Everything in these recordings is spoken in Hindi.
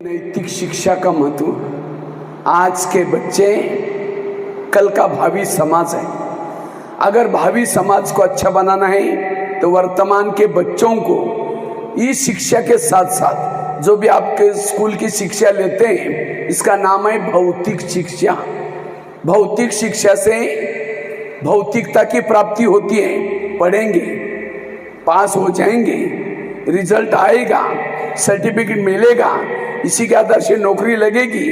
नैतिक शिक्षा का महत्व। आज के बच्चे कल का भावी समाज है। अगर भावी समाज को अच्छा बनाना है तो वर्तमान के बच्चों को इस शिक्षा के साथ साथ जो भी आपके स्कूल की शिक्षा लेते हैं, इसका नाम है भौतिक शिक्षा। भौतिक शिक्षा से भौतिकता की प्राप्ति होती है। पढ़ेंगे, पास हो जाएंगे, रिजल्ट आएगा, सर्टिफिकेट मिलेगा, इसी के आधार से नौकरी लगेगी,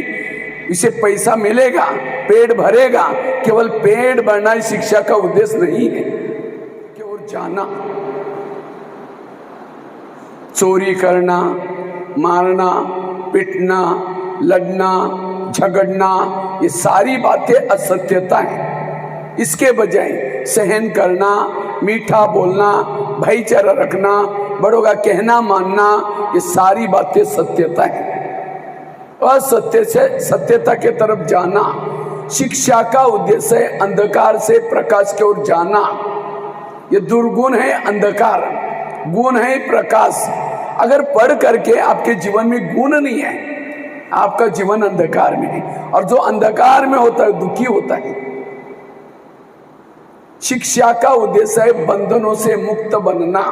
इसे पैसा मिलेगा, पेट भरेगा। केवल पेट भरना ही शिक्षा का उद्देश्य नहीं है। केवल जाना, चोरी करना, मारना, पिटना, लड़ना, झगड़ना, ये सारी बातें असत्यता है। इसके बजाय सहन करना, मीठा बोलना, भाईचारा रखना, बड़ों का कहना मानना, ये सारी बातें सत्यता है। असत्य से सत्यता के तरफ जाना। शिक्षा का उद्देश्य है अंधकार से प्रकाश की ओर जाना। ये दुर्गुण है अंधकार, गुण है प्रकाश। अगर पढ़ करके आपके जीवन में गुण नहीं है, आपका जीवन अंधकार में है, और जो अंधकार में होता है दुखी होता है। शिक्षा का उद्देश्य है बंधनों से मुक्त बनना।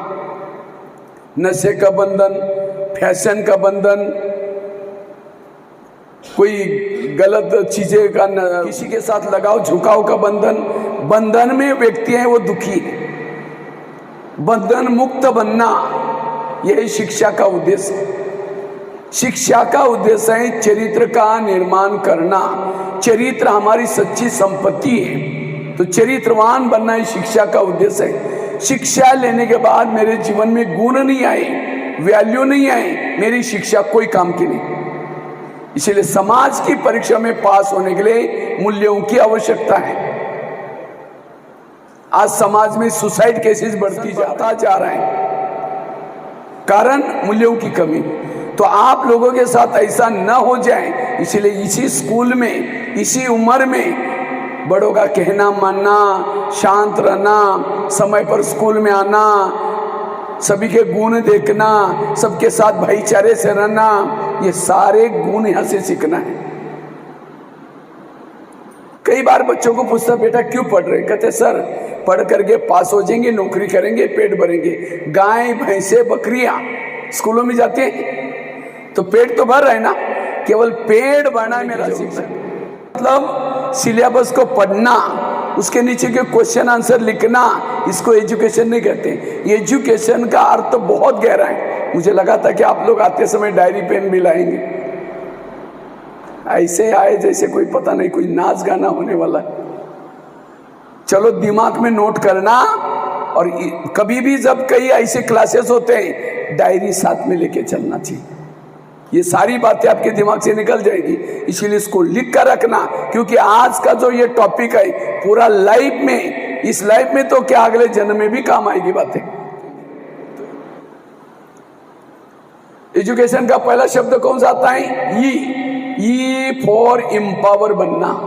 नशे का बंधन, फैशन का बंधन, कोई गलत चीजें का, किसी के साथ लगाव झुकाव का बंधन। बंधन में व्यक्ति है वो दुखी है। बंधन मुक्त बनना, यही शिक्षा का उद्देश्य है। शिक्षा का उद्देश्य है चरित्र का निर्माण करना। चरित्र हमारी सच्ची संपत्ति है, तो चरित्रवान बनना ही शिक्षा का उद्देश्य है। शिक्षा लेने के बाद मेरे जीवन में गुण नहीं आए, वैल्यू नहीं आए, मेरी शिक्षा कोई काम की नहीं। इसलिए समाज की परीक्षा में पास होने के लिए मूल्यों की आवश्यकता है। आज समाज में सुसाइड केसेस बढ़ती जाता जा रहा है, कारण मूल्यों की कमी। तो आप लोगों के साथ ऐसा न हो जाए, इसलिए इसी स्कूल में, इसी उम्र में बड़ों का कहना मानना, शांत रहना, समय पर स्कूल में आना, सभी के गुण देखना, सबके साथ भाईचारे से रहना, ये सारे गुण यहाँ से सीखना है। कई बार बच्चों को पूछता, बेटा क्यों पढ़ रहे? कहते सर पढ़ करके पास हो जाएंगे, नौकरी करेंगे, पेट भरेंगे। गाय भैंसे बकरियां स्कूलों में जाते हैं तो पेट तो भर रहा है ना, केवल पेट भरना मेरा शिक्षा। मतलब सिलेबस को पढ़ना, उसके नीचे के क्वेश्चन आंसर लिखना, इसको एजुकेशन नहीं कहते। एजुकेशन का अर्थ तो बहुत गहरा है। मुझे लगा था कि आप लोग आते समय डायरी पेन भी लाएंगे, ऐसे आए जैसे कोई पता नहीं कोई नाच गाना होने वाला है। चलो दिमाग में नोट करना, और कभी भी जब कई ऐसे क्लासेस होते हैं डायरी साथ में लेके चलना चाहिए। ये सारी बातें आपके दिमाग से निकल जाएगी, इसीलिए इसको लिख कर रखना। क्योंकि आज का जो ये टॉपिक है पूरा लाइफ में, इस लाइफ में तो क्या अगले जन्म में भी काम आएगी बातें। एजुकेशन का पहला शब्द कौन सा आता है? ई फॉर एम्पावर बनना।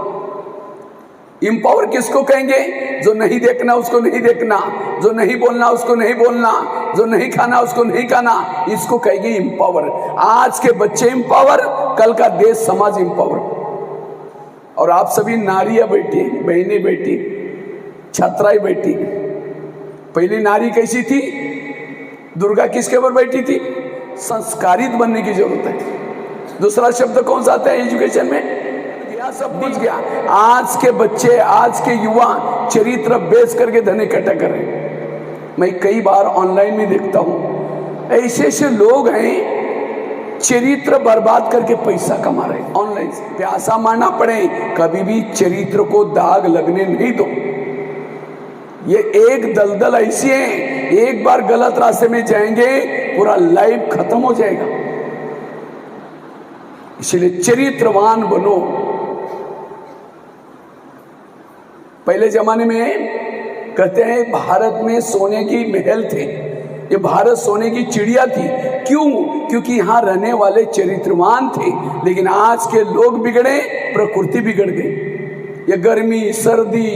एम्पावर किसको कहेंगे? जो नहीं देखना उसको नहीं देखना, जो नहीं बोलना उसको नहीं बोलना, जो नहीं खाना उसको नहीं खाना, इसको कहेंगे एम्पावर। आज के बच्चे एम्पावर, कल का देश समाज एम्पावर। और आप सभी नारियां बैठी, बहनें बैठी, छात्राएं बैठी। पहली नारी कैसी थी? दुर्गा किसके ऊपर बैठी थी? संस्कारित बनने की जरूरत है। दूसरा शब्द कौन सा आता है एजुकेशन में? सब बुझ गया। आज के बच्चे, आज के युवा चरित्र बेच करके धन इकट्ठा कर रहे हैं। मैं कई बार ऑनलाइन में देखता हूं, ऐसे ऐसे लोग हैं चरित्र बर्बाद करके पैसा कमा रहे हैं ऑनलाइन से। प्यासा मारना पड़े, कभी भी चरित्र को दाग लगने नहीं दो। ये एक दलदल ऐसी है, एक बार गलत रास्ते में जाएंगे पूरा लाइफ खत्म हो जाएगा। इसलिए चरित्रवान बनो। पहले जमाने में कहते हैं भारत में सोने की महल थे, ये भारत सोने की चिड़िया थी। क्यों? क्योंकि यहाँ रहने वाले चरित्रवान थे। लेकिन आज के लोग बिगड़े, प्रकृति बिगड़ गई। ये गर्मी, सर्दी,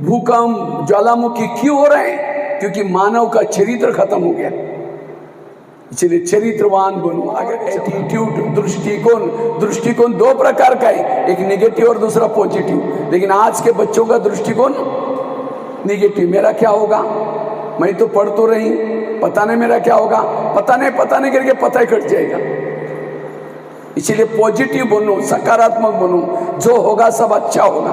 भूकंप, ज्वालामुखी क्यों हो रहे हैं? क्योंकि मानव का चरित्र खत्म हो गया। इसलिए चरित्रवान बनो। अगर एटीट्यूड, दृष्टिकोण दो प्रकार का है, एक नेगेटिव और दूसरा पॉजिटिव। लेकिन आज के बच्चों का दृष्टिकोण नेगेटिव, मेरा क्या होगा, मैं तो पढ़ तो रही, पता नहीं मेरा क्या होगा, पता नहीं करके पता ही कट जाएगा। इसलिए पॉजिटिव बनो, सकारात्मक बनो, जो होगा सब अच्छा होगा।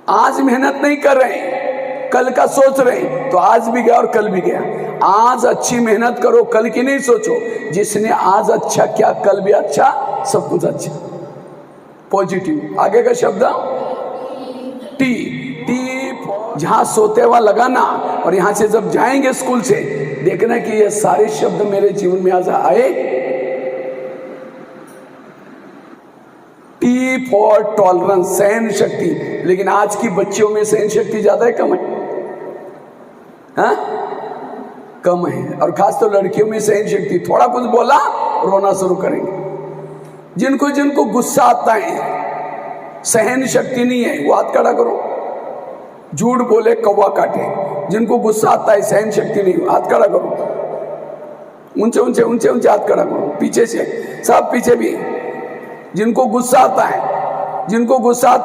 आज मेहनत नहीं कर रहे, कल का सोच रहे, तो आज भी गया और कल भी गया। आज अच्छी मेहनत करो, कल की नहीं सोचो। जिसने आज अच्छा किया, कल भी अच्छा, सब कुछ अच्छा। पॉजिटिव। आगे का शब्द टी। जहां सोते हुआ लगाना, और यहां से जब जाएंगे स्कूल से, देखना कि ये सारे शब्द मेरे जीवन में आज आए। टी फॉर टॉलरेंस, सहन शक्ति। लेकिन आज की बच्चियों में सहन शक्ति ज्यादा है कम है? हाँ? कम है। और खास तो लड़कियों में सहन शक्ति, थोड़ा कुछ बोला रोना शुरू करेंगे। जिनको गुस्सा आता है, सहन शक्ति नहीं है, वो हाथ खड़ा करो। झूठ बोले कौवा काटे। जिनको गुस्सा आता है, सहन शक्ति नहीं, हाथ खड़ा करो। ऊंचे हाथ खड़ा करो, पीछे से सब, पीछे भी। जिनको गुस्सा आता है,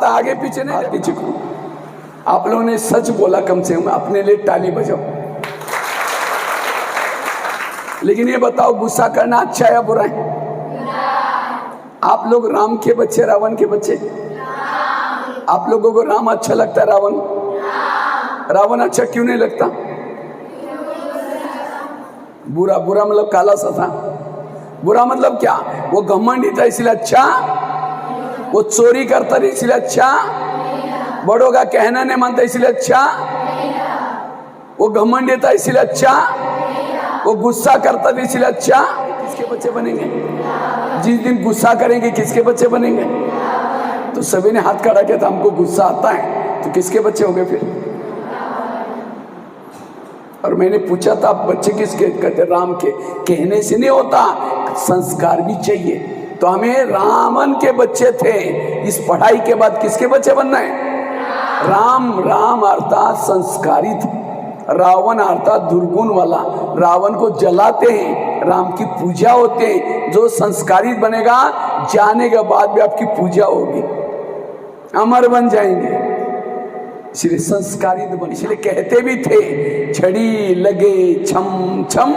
आगे पीछे नहीं, हाथ पीछे करो। आप लोगों ने सच बोला, कम से कम अपने लिए ताली बजाओ। लेकिन ये बताओ, गुस्सा करना अच्छा है या बुरा है? आप लोग राम के बच्चे, रावण के बच्चे? आप लोगों को राम अच्छा लगता है? रावण अच्छा क्यों नहीं लगता? बुरा मतलब काला सा था। बुरा मतलब क्या? वो घमंडी था इसलिए अच्छा, वो चोरी करता था इसलिए अच्छा, बड़ों का कहना नहीं मानता इसलिए अच्छा, वो घमंडी था इसलिए अच्छा, वो गुस्सा करता था इसलिए अच्छा। किसके बच्चे बनेंगे? जिस दिन गुस्सा करेंगे किसके बच्चे बनेंगे? तो सभी ने हाथ खड़ा किया था, हमको गुस्सा आता है, तो किसके बच्चे हो गए फिर? और मैंने पूछा था, आप बच्चे किसके कहते? राम के। कहने से नहीं होता, संस्कार भी चाहिए। तो हमें रावण के बच्चे थे। इस पढ़ाई के बाद किसके बच्चे बनना है? राम अर्थात संस्कारित, रावण अर्थात दुर्गुण वाला। रावण को जलाते हैं, राम की पूजा होते हैं। जो संस्कारित बनेगा, जाने के बाद भी आपकी पूजा होगी, अमर बन जाएंगे। इसलिए संस्कारित बन। इसलिए कहते भी थे, छड़ी लगे छम छम,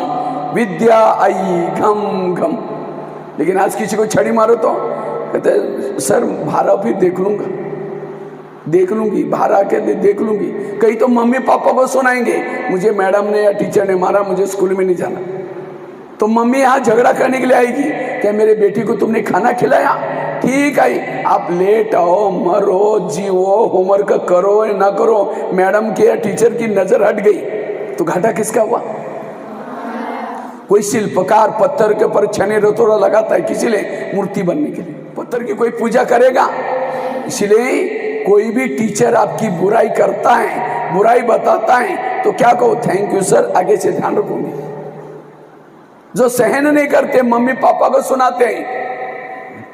विद्या आई घम घम। लेकिन आज किसी को छड़ी मारो तो कहते सर भारा भी देख लूंगी, बाहर आके देख लूंगी। कहीं तो मम्मी पापा को सुनाएंगे, मुझे मैडम ने या टीचर ने मारा, मुझे स्कूल में नहीं जाना। तो मम्मी यहाँ झगड़ा करने के लिए आएगी, क्या मेरे बेटी को तुमने खाना खिलाया? ठीक है, आप लेट आओ, मरो, जीवो, होमवर्क करो या ना करो, मैडम की या टीचर की नजर हट गई तो घाटा किसका हुआ? कोई शिल्पकार पत्थर के ऊपर छने रतोड़ा लगाता है, किसी लिए? मूर्ति बनने के लिए। पत्थर की कोई पूजा करेगा? इसलिए कोई भी टीचर आपकी बुराई करता है, बुराई बताता है, तो क्या कहो? थैंक यू सर, आगे से ध्यान रखूंगी। जो सहन नहीं करते, मम्मी पापा को सुनाते हैं,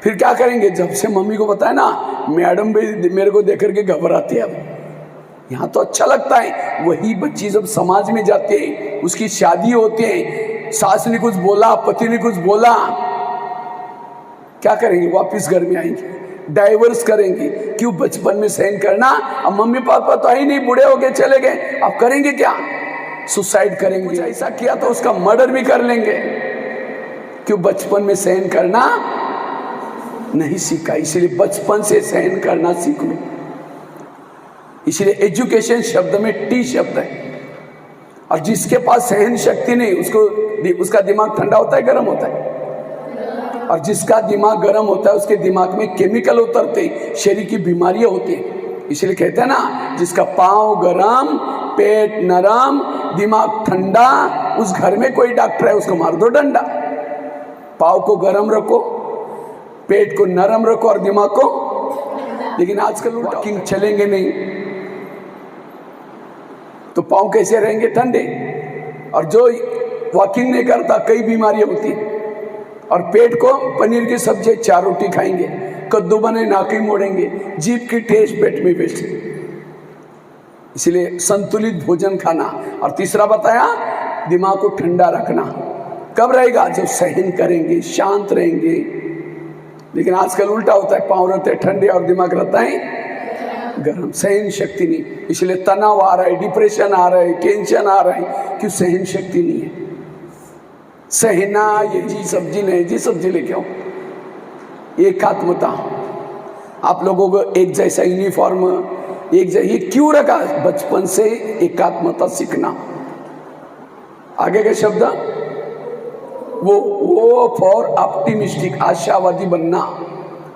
फिर क्या करेंगे? जब से मम्मी को बताया ना, मैडम भी मेरे को देख करके घबराती है। अब यहाँ तो अच्छा लगता है। वही बच्ची जब समाज में जाती है, उसकी शादी होती है, सास ने कुछ बोला, पति ने कुछ बोला, क्या करेंगे? वापिस घर में आएंगे, डाइवर्स करेंगे। क्यों? बचपन में सहन करना। अब मम्मी पापा तो ही नहीं, बूढ़े हो गए, चले गए, अब करेंगे क्या? सुसाइड करेंगे। ऐसा किया तो उसका मर्डर भी कर लेंगे। क्यों? बचपन में सहन करना नहीं सीखा। इसलिए बचपन से सहन करना सीख लो। इसलिए एजुकेशन शब्द में टी शब्द है। और जिसके पास सहन शक्ति नहीं, उसका दिमाग ठंडा होता है, गर्म होता है? और जिसका दिमाग गर्म होता है, उसके दिमाग में केमिकल उतरते, शरीर की बीमारियां होती हैं। इसलिए कहते हैं ना, जिसका पाँव गरम, पेट नरम, दिमाग ठंडा, उस घर में कोई डॉक्टर है, उसको मार दो डंडा। पाँव को गरम रखो, पेट को नरम रखो और दिमाग को। लेकिन आजकल वॉकिंग चलेंगे नहीं तो पाँव कैसे रहेंगे? ठंडे। और जो वॉकिंग नहीं करता, कई बीमारियां होती हैं। और पेट को पनीर की सब्जी, 4 रोटी खाएंगे, कद्दू बने नाक ही मोड़ेंगे, जीभ की ठेस पेट में बैठे। इसलिए संतुलित भोजन खाना। और तीसरा बताया दिमाग को ठंडा रखना। कब रहेगा? जब सहन करेंगे, शांत रहेंगे। लेकिन आजकल उल्टा होता है, पाँव रहते ठंडे और दिमाग रहता है गर्म। सहन शक्ति नहीं, इसलिए तनाव आ रहा है, डिप्रेशन आ रहा है, टेंशन आ रहा है, क्यों? सहन शक्ति नहीं है। सहना ये जी सब्जी नहीं, जी सब्जी लेके आओ। एकात्मता, आप लोगों को एक जैसा यूनिफॉर्म, एक जैसा, ये क्यों रखा? बचपन से एकात्मता सीखना। आगे का शब्द वो फॉर ऑप्टिमिस्टिक, आशावादी बनना।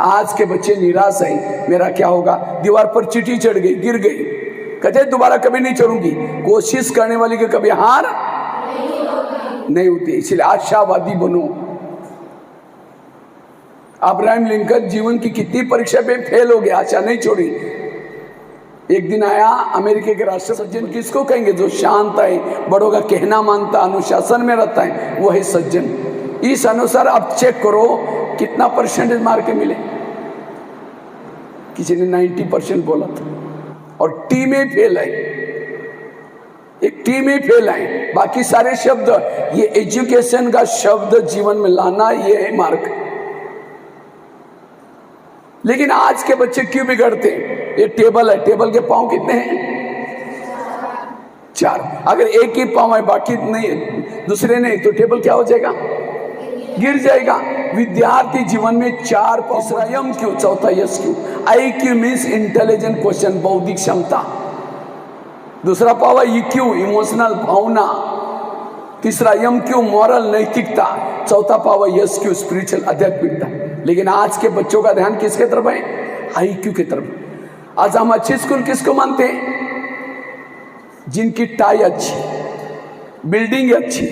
आज के बच्चे निराश हैं, मेरा क्या होगा? दीवार पर चींटी चढ़ गई, गिर गई, कहते दोबारा कभी नहीं चढ़ूंगी। कोशिश करने वाली की कभी हार नहीं होती, इसलिए आशावादी बनो। अब्राहम लिंकन जीवन की कितनी परीक्षा पे फेल हो गया, आशा नहीं छोड़ी। एक दिन आया, अमेरिका के राष्ट्र सज्जन किसको कहेंगे? जो शांत है, बड़ों का कहना मानता, अनुशासन में रहता है, वो है सज्जन। इस अनुसार आप चेक करो कितना परसेंटेज मार्क मिले। किसी ने 90% बोला था, और टीम में फेल है, एक टीम में फेल है। बाकी सारे शब्द, ये एजुकेशन का शब्द जीवन में लाना, ये है मार्क। लेकिन आज के बच्चे क्यों बिगड़ते? ये टेबल है, टेबल के पांव कितने हैं? 4। अगर एक ही पांव है, बाकी नहीं, दूसरे नहीं, तो टेबल क्या हो जाएगा? गिर जाएगा। विद्यार्थी जीवन में 4 पांव। तीसरा यम क्यों, चौथा यस क्यों। I Q means intelligent question, बौद्धिक क्षमता। दूसरा पाव ई क्यू, इमोशनल, भावना। तीसरा यम क्यू, मॉरल, नैतिकता। चौथा पाव यस क्यू, स्पिरिचुअल, आध्यात्मिकता। लेकिन आज के बच्चों का ध्यान किसके तरफ है? IQ की तरफ। आज हम अच्छी स्कूल किसको मानते हैं? जिनकी टाई अच्छी, बिल्डिंग अच्छी,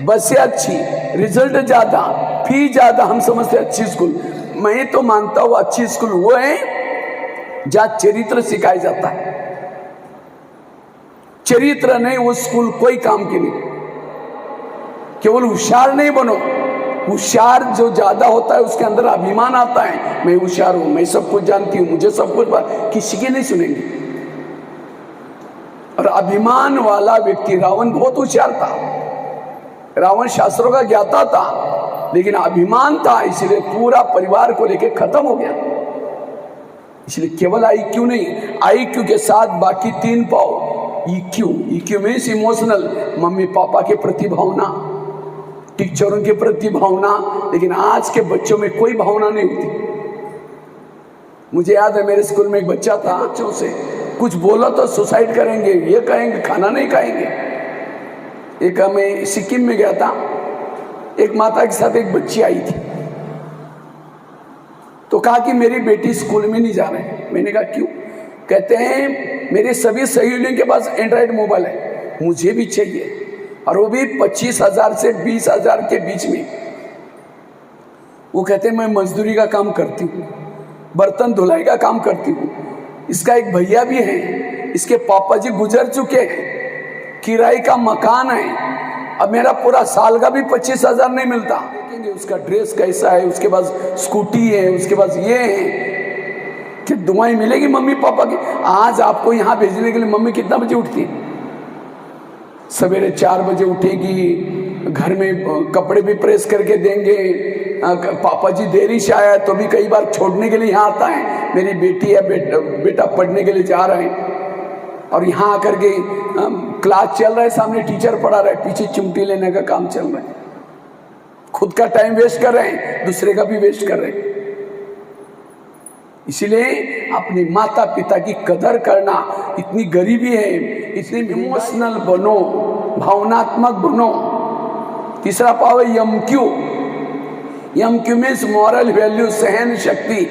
बसें अच्छी, रिजल्ट ज्यादा, फी ज्यादा, हम समझते अच्छी स्कूल। मैं तो मानता हूं अच्छी स्कूल वो है जहां चरित्र सिखाया जाता है। चरित्र नहीं, वो स्कूल कोई काम की नहीं। केवल होशियार नहीं बनो, होशियार जो ज्यादा होता है उसके अंदर अभिमान आता है, मैं होशियार हूं, मैं सब कुछ जानती हूं, मुझे सब कुछ, किसी की नहीं सुनेंगे। और अभिमान वाला व्यक्ति, रावण बहुत होशियार था, रावण शास्त्रों का ज्ञाता था, लेकिन अभिमान था, इसलिए पूरा परिवार को लेकर खत्म हो गया। इसलिए केवल IQ नहीं, IQ के साथ बाकी 3 पाव, EQ means emotional, mummy papa के प्रति भावना, टीचरों के प्रति भावना। लेकिन आज के बच्चों में कोई भावना नहीं होती। मुझे याद है मेरे स्कूल में एक बच्चा था, बच्चों से कुछ बोला तो सुसाइड करेंगे, ये कहेंगे, खाना नहीं खाएंगे। एक मैं सिक्किम में गया था, एक माता के साथ एक बच्ची आई थी, तो कहा कि मेरी बेटी स्कूल में नहीं जा रही। मैंने कहा क्यों? कहते हैं मेरे सभी सहेलियों के पास एंड्रॉइड मोबाइल है, मुझे भी चाहिए, और वो भी 25,000 से 20,000 के बीच में। वो कहते हैं मैं मजदूरी का काम करती हूँ, बर्तन धुलाई का काम करती हूँ। इसका एक भैया भी है, इसके पापा जी गुजर चुके हैं, किराए का मकान है, अब मेरा पूरा साल का भी 25,000 नहीं मिलता। देखेंगे उसका ड्रेस कैसा है, उसके पास स्कूटी है, उसके पास ये है, कि दुआएं मिलेगी मम्मी पापा की। आज आपको यहाँ भेजने के लिए मम्मी कितना बजे उठती है? सवेरे 4 बजे उठेगी, घर में कपड़े भी प्रेस करके देंगे। पापा जी देरी से आया तो भी कई बार छोड़ने के लिए यहाँ आता है, मेरी बेटी है, बेटा पढ़ने के लिए जा रहे हैं, और यहाँ आकर के क्लास चल रहा है, सामने टीचर पढ़ा रहा है, पीछे चिमटी लेने का काम चल रहा है। खुद का टाइम वेस्ट कर रहे हैं, दूसरे का भी वेस्ट कर रहे हैं। इसलिए अपने माता पिता की कदर करना, इतनी गरीबी है, इतनी इमोशनल बनो, भावनात्मक बनो। तीसरा पाव है यमक्यू मीन्स मॉरल वैल्यू, सहन शक्ति।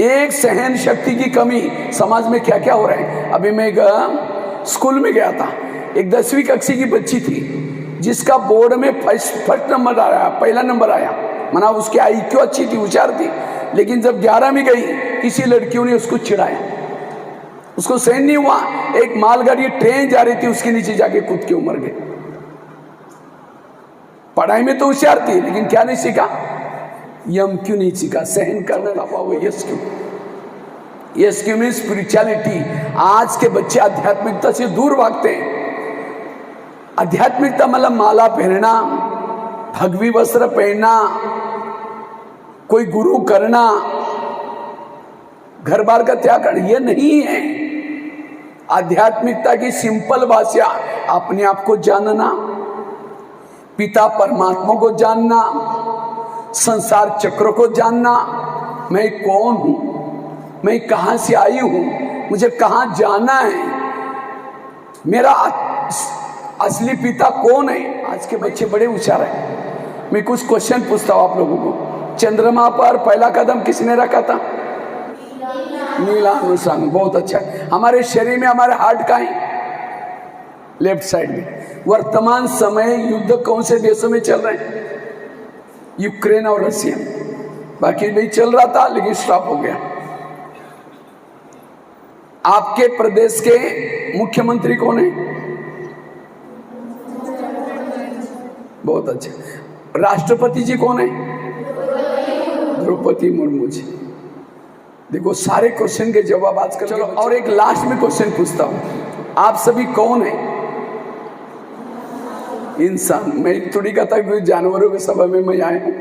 एक सहन शक्ति की कमी समाज में क्या क्या हो रहा है। अभी मैं एक स्कूल में गया था, एक 10वीं कक्षा की बच्ची थी जिसका बोर्ड में फर्स्ट नंबर आया, पहला नंबर आया, माना उसकी IQ अच्छी थी, होशियार थी। लेकिन जब 11 में गई, किसी लड़कियों ने उसको चिढ़ाया, उसको सहन नहीं हुआ। एक मालगाड़ी ट्रेन जा रही थी, उसके नीचे जाके कूद के मर गए। पढ़ाई में तो होशियार थी, लेकिन क्या नहीं सीखा? यम क्यों नहीं सीखा? सहन करने का पाओ, यस क्यों। इसके में स्पिरिचुअलिटी। आज के बच्चे आध्यात्मिकता से दूर भागते हैं। आध्यात्मिकता मतलब माला पहनना, भगवी वस्त्र पहनना, कोई गुरु करना, घर बार का त्याग करना, ये नहीं है। आध्यात्मिकता की सिंपल भाषा अपने आप को जानना, पिता परमात्मा को जानना, संसार चक्र को जानना। मैं कौन हूं, मैं कहां से आई हूं, मुझे कहां जाना है, मेरा असली पिता कौन है। आज के बच्चे बड़े होशियार हैं। मैं कुछ क्वेश्चन पूछता हूं आप लोगों को। चंद्रमा पर पहला कदम किसने रखा था? Neil Armstrong. बहुत अच्छा। हमारे शरीर में हमारे हार्ट का है लेफ्ट साइड में। वर्तमान समय युद्ध कौन से देशों में चल रहे हैं? यूक्रेन और रशिया। बाकी नहीं चल रहा था लेकिन स्टॉप हो गया। आपके प्रदेश के मुख्यमंत्री कौन है? बहुत अच्छा। राष्ट्रपति जी कौन है? द्रौपदी मुर्मू जी। देखो सारे क्वेश्चन के जवाब आज कर। चलो और एक लास्ट में क्वेश्चन पूछता हूं, आप सभी कौन है? इंसान। मैं थोड़ी कहता कि जानवरों के सभा में मैं आया हूं।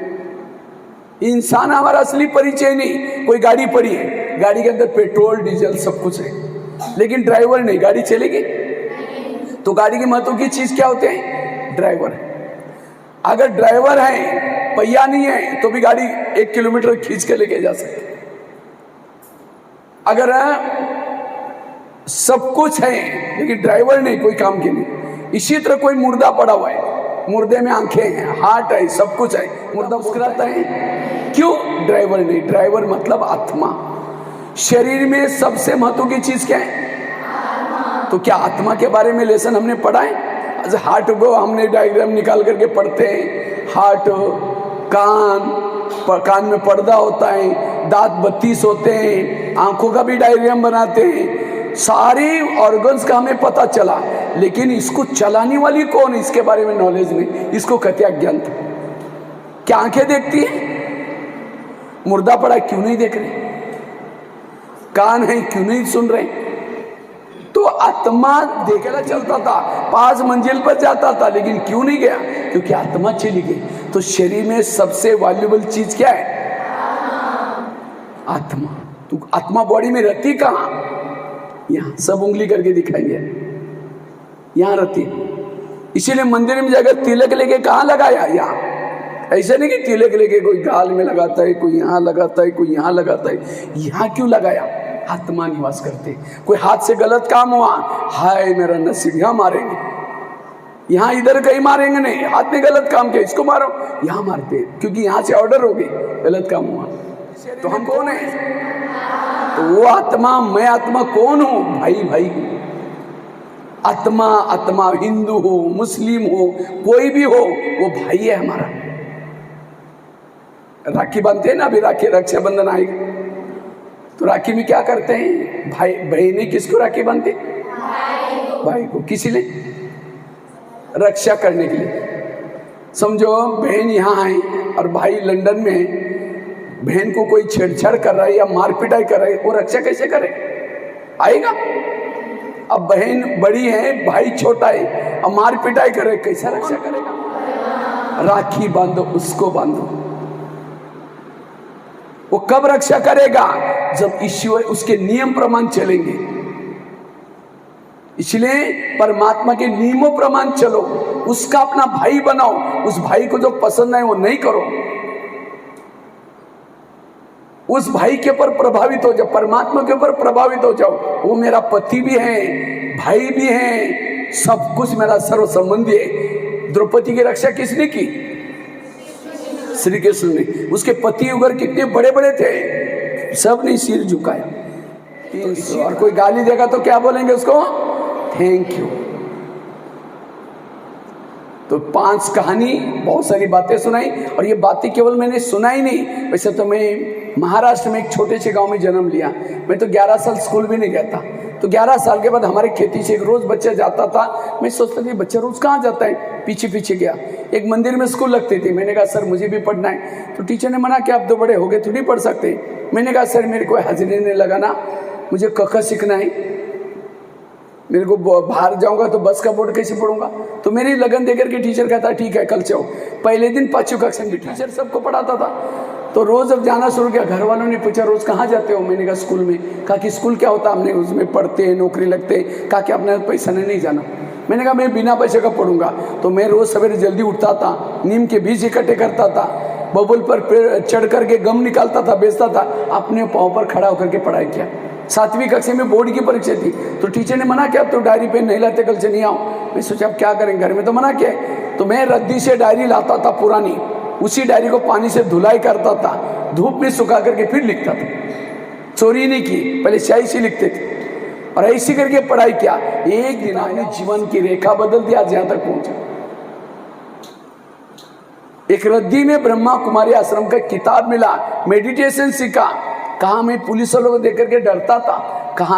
इंसान हमारा असली परिचय नहीं। कोई गाड़ी पड़ी है, गाड़ी के अंदर पेट्रोल डीजल सब कुछ है, लेकिन ड्राइवर नहीं। गाड़ी चलेगी? तो गाड़ी के महत्व की चीज क्या होते हैं? ड्राइवर है। अगर ड्राइवर है, पहिया नहीं है, तो भी गाड़ी 1 किलोमीटर खींच के लेके जा सकते। अगर सब कुछ है लेकिन ड्राइवर नहीं, कोई काम की नहीं। इसी तरह कोई मुर्दा पड़ा हुआ है, मुर्दे में आंखें हैं, हार्ट है, सब कुछ है, मुर्दा मुस्कुराता है, क्यों? ड्राइवर नहीं। ड्राइवर मतलब आत्मा। शरीर में सबसे महत्व की चीज क्या है? तो क्या आत्मा के बारे में लेसन हमने पढ़ा है? हार्ट को हमने डायग्राम निकाल करके पढ़ते हैं। हार्ट, कान में पर्दा होता है, दांत 32 होते हैं, आंखों का भी डायग्राम बनाते हैं। सारी ऑर्गन्स का हमें पता चला, लेकिन इसको चलाने वाली कौन? इसके बारे में नॉलेज नहीं। इसको कहते हैं अज्ञानता। क्या आंखें देखती है? मुर्दा पड़ा क्यों नहीं देख रहे? कान है क्यों नहीं सुन रहे? तो आत्मा देखेला चलता था, 5 मंजिल पर जाता था, लेकिन क्यों नहीं गया? क्योंकि आत्मा चली गई। तो शरीर में सबसे वैल्यूबल चीज क्या है? आत्मा। तो आत्मा बॉडी में रहती कहां? यहां। सब उंगली करके दिखाएंगे, यहां रहती है। इसीलिए मंदिर में जाकर तिलक लेके कहां लगाया? यहां। ऐसे नहीं कि तिलक लेके कोई गाल में लगाता है, कोई यहां लगाता है, कोई यहां लगाता है। यहां क्यों लगाया? आत्मा निवास करते। कोई हाथ से गलत काम हुआ, हाय मेरा नसीब, यहां मारेंगे। यहां इधर कहीं मारेंगे नहीं। हाथ में गलत काम किया, इसको मारो, यहां मारते, क्योंकि यहां से ऑर्डर हो गई, गलत काम हुआ। तो हम कौन है? तो वो आत्मा, मैं आत्मा कौन हूं? भाई भाई। आत्मा, आत्मा हिंदू हो, मुस्लिम हो, कोई भी हो, वो भाई है हमारा। राखी बांधते हैं ना, अभी राखी, रक्षाबंधन आएगा, तो राखी में क्या करते हैं? भाई बहनें किसको राखी बांधते? भाई को। किसी ने रक्षा करने के लिए। समझो बहन यहाँ है और भाई लंदन में है, बहन को कोई छेड़छाड़ कर रहा है या मार पिटाई कर रहा है, वो रक्षा कैसे करे? आएगा? अब बहन बड़ी है, भाई छोटा है, अब मार पिटाई करे, कैसा रक्षा करेगा? राखी बांधो, उसको बांधो। वो कब रक्षा करेगा? जब ईश्वर उसके नियम प्रमाण चलेंगे। इसलिए परमात्मा के नियमों प्रमाण चलो, उसका अपना भाई बनाओ। उस भाई को जो पसंद है वो नहीं करो, उस भाई के ऊपर प्रभावित हो जाओ, परमात्मा के ऊपर प्रभावित हो जाओ। वो मेरा पति भी है, भाई भी है, सब कुछ मेरा सर्व संबंधी है। द्रौपदी की रक्षा किसने की? श्री कृष्ण ने। उसके पति वगैरह कितने बड़े बड़े थे, सब ने सिर झुकाया। और कोई गाली देगा तो क्या बोलेंगे उसको? Thank you. तो 5 कहानी, बहुत सारी बातें सुनाई, और ये बातें केवल मैंने सुनाई नहीं, वैसे तो मैं महाराष्ट्र में एक छोटे से गांव में जन्म लिया। मैं तो 11 साल स्कूल भी नहीं गया था। तो 11 साल के बाद हमारे खेती से एक रोज बच्चा जाता था। मैं सोचता था बच्चा रोज कहाँ जाता है, पीछे पीछे गया। एक मंदिर में स्कूल लगती थी। मैंने कहा सर मुझे भी पढ़ना है। तो टीचर ने मना किया, आप तो बड़े हो गए, थोड़ी पढ़ सकते। मैंने कहा सर मेरे को हाजिरी नहीं लगाना, मुझे क सीखना है, मेरे को बाहर जाऊंगा तो बस का बोर्ड कैसे पढ़ूंगा। तो मेरी लगन देकर के टीचर कहता ठीक है कल से आओ। पहले दिन 5वीं कक्षा में टीचर सबको पढ़ाता था। तो रोज अब जाना शुरू किया। घर वालों ने पूछा रोज कहाँ जाते हो? मैंने कहा स्कूल में। कहा कि स्कूल क्या होता? हमने उसमें पढ़ते नौकरी लगते। कहा कि अपने पैसा नहीं जाना। मैंने कहा मैं बिना पैसे का पढ़ूंगा। तो मैं रोज सवेरे जल्दी उठता था, नीम के बीज इकट्ठे करता था, बबुल पर चढ़ करके गम निकालता था, बेचता था, अपने पाँव पर खड़ा होकर के पढ़ाई किया। 7वीं कक्षा में बोर्ड की परीक्षा थी तो टीचर ने मना किया तो डायरी पेन नहीं लाते, कल से नहीं आओ। मैं सोचा अब क्या करें, घर में तो मना किया। तो मैं रद्दी से डायरी लाता था पुरानी, उसी डायरी को पानी से धुलाई करता था, धूप में सुखा करके फिर लिखता था। चोरी नहीं की, पहले स्याही से लिखते थे और ऐसी करके पढ़ाई किया। एक दिन आपने जीवन की रेखा बदल दिया, आज यहां तक पहुंचा। एक रद्दी में ब्रह्मा कुमारी आश्रम का किताब मिला, मेडिटेशन सीखा। कहा मैं पुलिस वालों को देख करके डरता था, कहा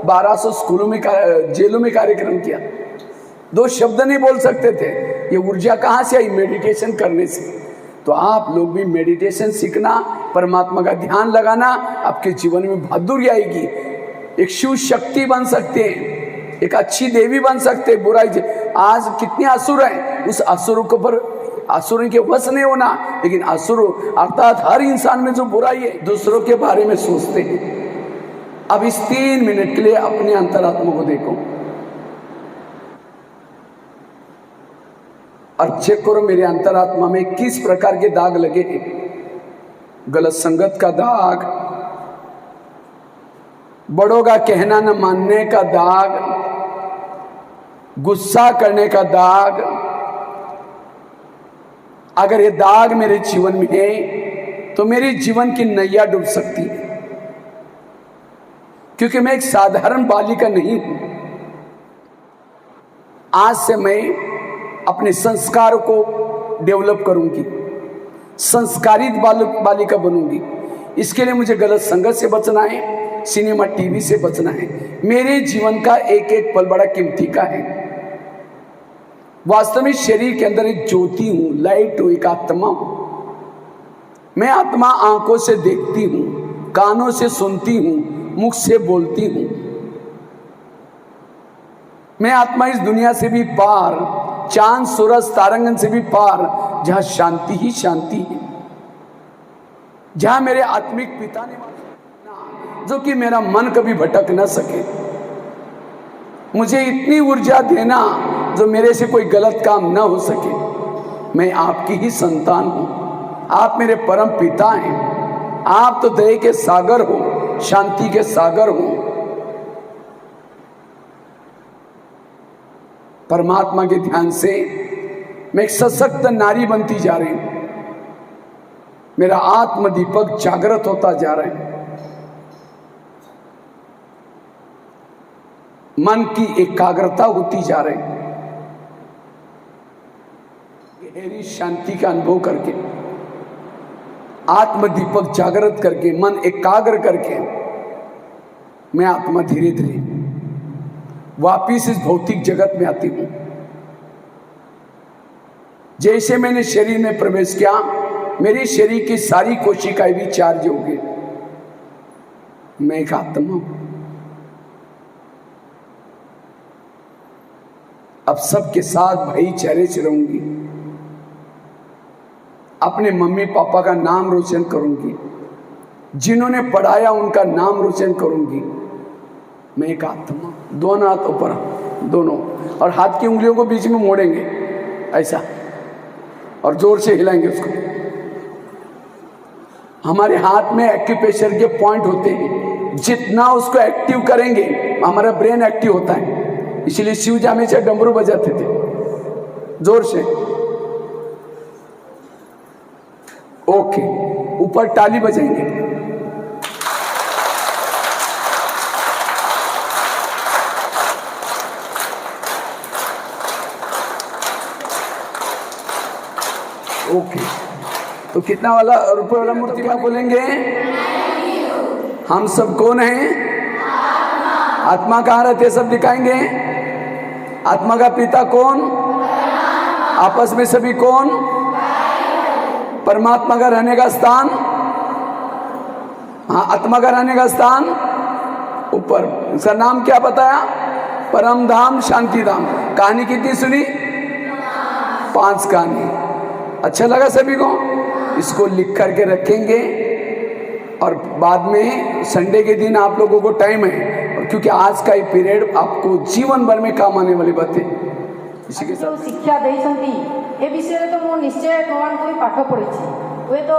1200 स्कूलों में जेलों में कार्यक्रम किया, 2 शब्द नहीं बोल सकते थे। ये ऊर्जा कहाँ से आई? मेडिटेशन करने से। तो आप लोग भी मेडिटेशन सीखना, परमात्मा का ध्यान लगाना, आपके जीवन में बहादुरी आएगी। एक शिव शक्ति बन सकते हैं, एक अच्छी देवी बन सकते हैं। बुराई आज कितने असुर हैं, उस असुरों के ऊपर असुरों के वश नहीं होना, लेकिन असुरों अर्थात हर इंसान में जो बुराई है दूसरों के बारे में सोचते हैं। अब इस 3 मिनट के लिए अपने अंतरात्मा को देखो और चेक करो मेरे अंतरात्मा में किस प्रकार के दाग लगे हैं। गलत संगत का दाग, बड़ों का कहना न मानने का दाग, गुस्सा करने का दाग। अगर ये दाग मेरे जीवन में है तो मेरे जीवन की नैया डूब सकती है, क्योंकि मैं एक साधारण बालिका नहीं हूं। आज से मैं अपने संस्कार को डेवलप करूंगी, संस्कारित बालिका बनूंगी। इसके लिए मुझे गलत संगत से बचना है, सिनेमा टीवी से बचना है। मेरे जीवन का एक एक पल बड़ा कीमती का है। वास्तव में शरीर के अंदर एक ज्योति हूं, लाइट हूं, एक आत्मा हूं। मैं आत्मा आंखों से देखती हूं, कानों से सुनती हूं, मुख से बोलती हूं। मैं आत्मा इस दुनिया से भी पार, चांद सूरज तारंगन से भी पार, जहां शांति ही शांति है, जहां मेरे आत्मिक पिता ने जो कि मेरा मन कभी भटक न सके। मुझे इतनी ऊर्जा देना जो मेरे से कोई गलत काम न हो सके। मैं आपकी ही संतान हूं, आप मेरे परम पिता हैं। आप तो दया के सागर हो, शांति के सागर हो। परमात्मा के ध्यान से मैं एक सशक्त नारी बनती जा रही हूं। मेरा आत्म दीपक जागृत होता जा रहा है। मन की एकाग्रता होती जा रही है। गहरी शांति का अनुभव करके, आत्म दीपक जागृत करके, मन एकाग्र करके मैं आत्मा धीरे धीरे वापिस इस भौतिक जगत में आती हूं। जैसे मैंने शरीर में प्रवेश किया, मेरी शरीर की सारी कोशिकाएं भी चार्ज हो गई। मैं एक आत्मा हूं। अब सबके साथ भाईचारे से रहूंगी, अपने मम्मी पापा का नाम रोशन करूंगी, जिन्होंने पढ़ाया उनका नाम रोशन करूंगी। मैं एक आत्मा। दोनों हाथ ऊपर, दोनों, और हाथ की उंगलियों को बीच में मोड़ेंगे ऐसा, और जोर से हिलाएंगे उसको। हमारे हाथ में एक्यूप्रेशर के पॉइंट होते हैं, जितना उसको एक्टिव करेंगे हमारा ब्रेन एक्टिव होता है। इसलिए शिव जी हमेशा डमरू बजाते थे जोर से। ओके, ऊपर ताली बजाएंगे। ओके, तो कितना वाला रुपये वाला मूर्ति क्या बोलेंगे? हम सब कौन हैं? आत्मा कहाँ रहते सब दिखाएंगे। आत्मा का पिता कौन? आपस में सभी कौन? परमात्मा का रहने का स्थान। हाँ, आत्मा का रहने का स्थान ऊपर। इसका नाम क्या बताया? परम धाम शांति धाम। कहानी कितनी सुनी? 5 कहानी। अच्छा लगा सभी को? इसको लिख करके रखेंगे और बाद में संडे के दिन आप लोगों को टाइम है, और क्योंकि आज का ये पीरियड आपको जीवन भर में काम आने वाली बातें इसी के साथ शिक्षा देइछंती ए विषय तो मु निश्चय तुमान को पाठ पढ़ी वे तो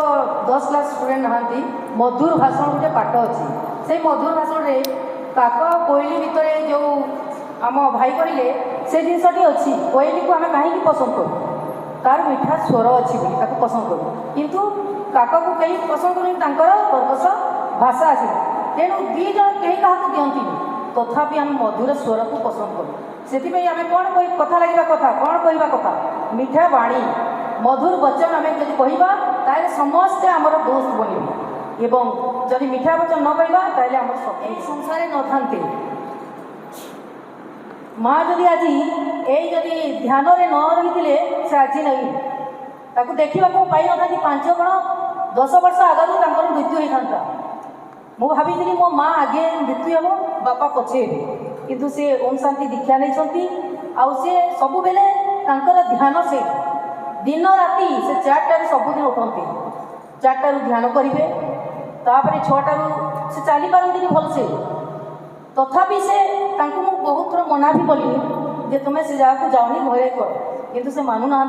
10 क्लास स्टूडेंट नहांती। मधुर भाषण गोटे पाठ अच्छी से मधुर भाषण रे काक कोयली भितर जो आम भाई कहले से जिनसटी अच्छी। कोयली को आम कहीं पसंद करूँ, तार मीठा स्वर अच्छी बोली पसंद करूँ, किंतु काक को कहीं पसंद करें कर्कश भाषा अच्छी। तेणु दी जन कहीं क्या दिखती तथापि आम मधुर स्वर को पसंद करूँ। से आम कौन कथा लगे कथा कौन कहवा कथा मीठा बाणी मधुर वचन आम जब कहवा ताले समस्ते आमर दोस्त बनवे, एवं जदि मीठा वचन न कहवा ताले आम सब संसार न थांते। माँ जदि आज यदि ध्यान में न रही से आज नहीं ताकू देखा पाई न था 5 गुण 10 वर्ष आगु मृत्यु होता था। मुझे भाभी मो माँ आगे मृत्यु हम बापा पचे किंतु से ओम शांति दीक्षा नहीं आउ से सब बेले ध्यान से दिन राति से 4टारू सबुदिन उठते 4टारू ध्यान करेंगे तापर 6टारू से चली पारती भलसे। तथापि से बहुत थर मना भी कली जे तुम्हें से जगह को जाओनी घरे कर, किंतु से मानु ना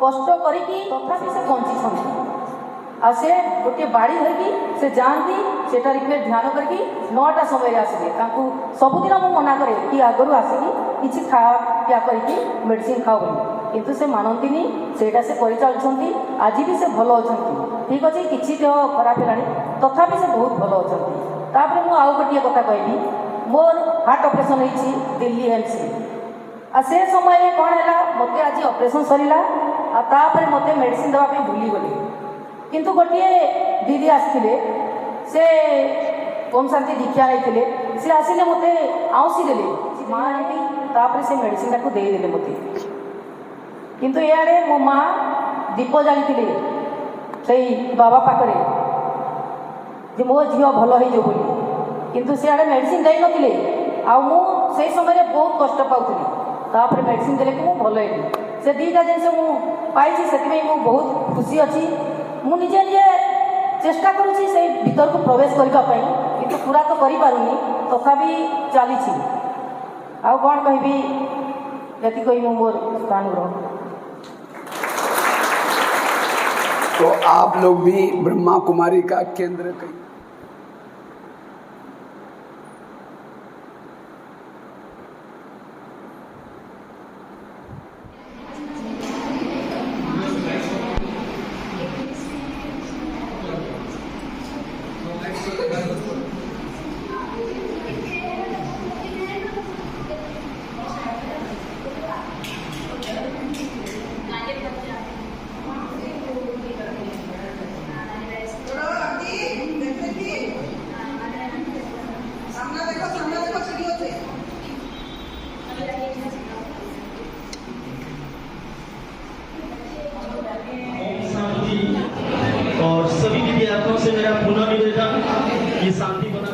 कष्ट करी तथापि से बंची आ से गोटे बाड़ी धरिकी से जाती सेटा रिपेयर ध्यान करके 9टा समय आसवे। सबुदिन मुझे मना करे कि आगु आसिकी किसी खा पिया करके मेडिसिन खाओ बोली, किंतु से मानती सेटा से कर चलती। आज भी से भल अच्छा ठीक अच्छे किसी देह खराब है तथापि से बहुत भल अच्छा। तापर मुझे आउ गोटे कथा कहली मोर हार्ट ऑपरेशन होती दिल्ली एम्स आ से समय कौन है मत आज ऑपरेशन सरीला तापर मत मेडिसिन देवाई भूलीगली, किंतु गोटे दीदी आसते से ओम शांति दीक्षा नहीं सी आसिले मत आउसी देले माँ आंटी से मेडिसिन को देदेले मत। किंतु इे मो माँ दीप जाली से बाबा पाखे जे मो झील भल हो बोली, किंतु सियाड़े मेडिसिन दे नथिले आ मु से समय बहुत कष्ट पाउथली तापर मेडिसिन देले कि मु भल हेली। से 2टा जिनस मु पाई से बहुत खुशी अच्छी। मु निजे निजे चेष्टा करुँची से भीतर को प्रवेश करने किंतु पूरा तो करि पारुनी तथापि चली आउ कौन कहबी जति कही मु मोर स्थान ग्रहण। तो आप लोग भी ब्रह्मा कुमारी का केंद्र कहीं और सभी विद्यार्थियों से मेरा पुनः निवेदन कि शांति बना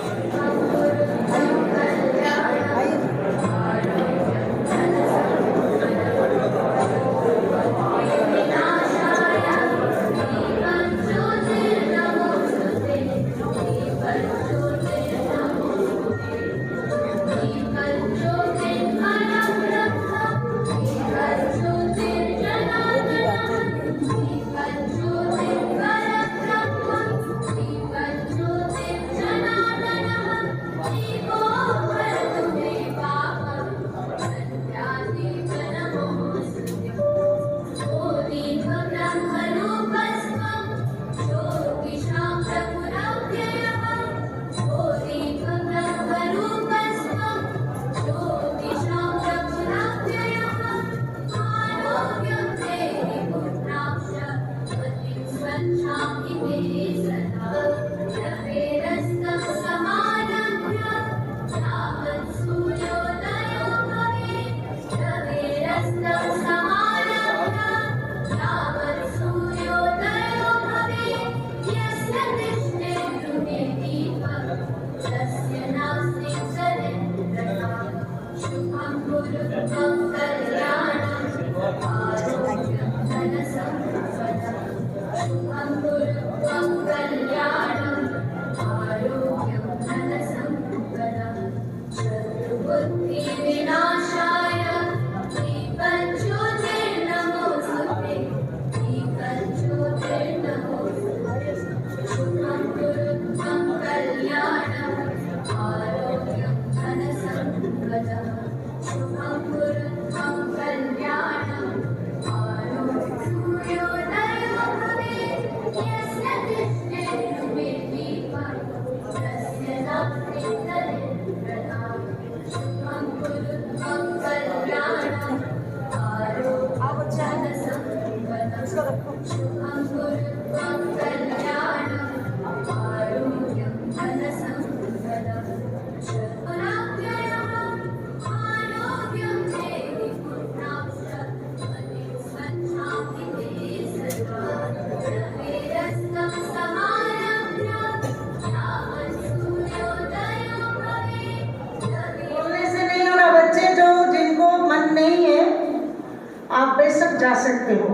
बेशक जा सकते हो।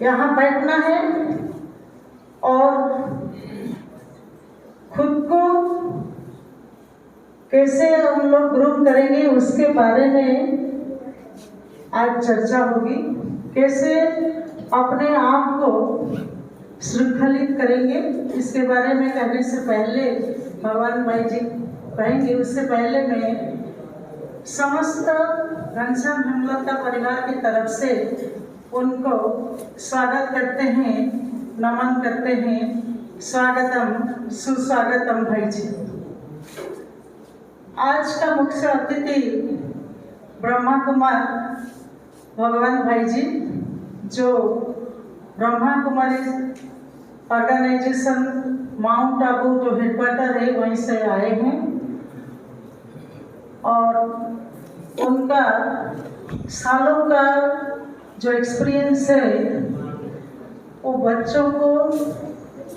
यहाँ बैठना है और खुद को कैसे हम लोग ग्रूम करेंगे उसके बारे में आज चर्चा होगी। कैसे अपने आप को श्रृंखलित करेंगे, इसके बारे में कहने से पहले भगवान भाई जी कहेंगे, उससे पहले मैं समस्त घनश्याम हेमलता परिवार की तरफ से उनको स्वागत करते हैं, नमन करते हैं। स्वागतम, सुस्वागतम भाई जी। आज का मुख्य अतिथि ब्रह्मा कुमार भगवान भाई जी, जो ब्रह्मा कुमारी ऑर्गेनाइजेशन माउंट आबू जो हेडक्वार्टर है वहीं से आए हैं और उनका सालों का जो एक्सपीरियंस है वो बच्चों को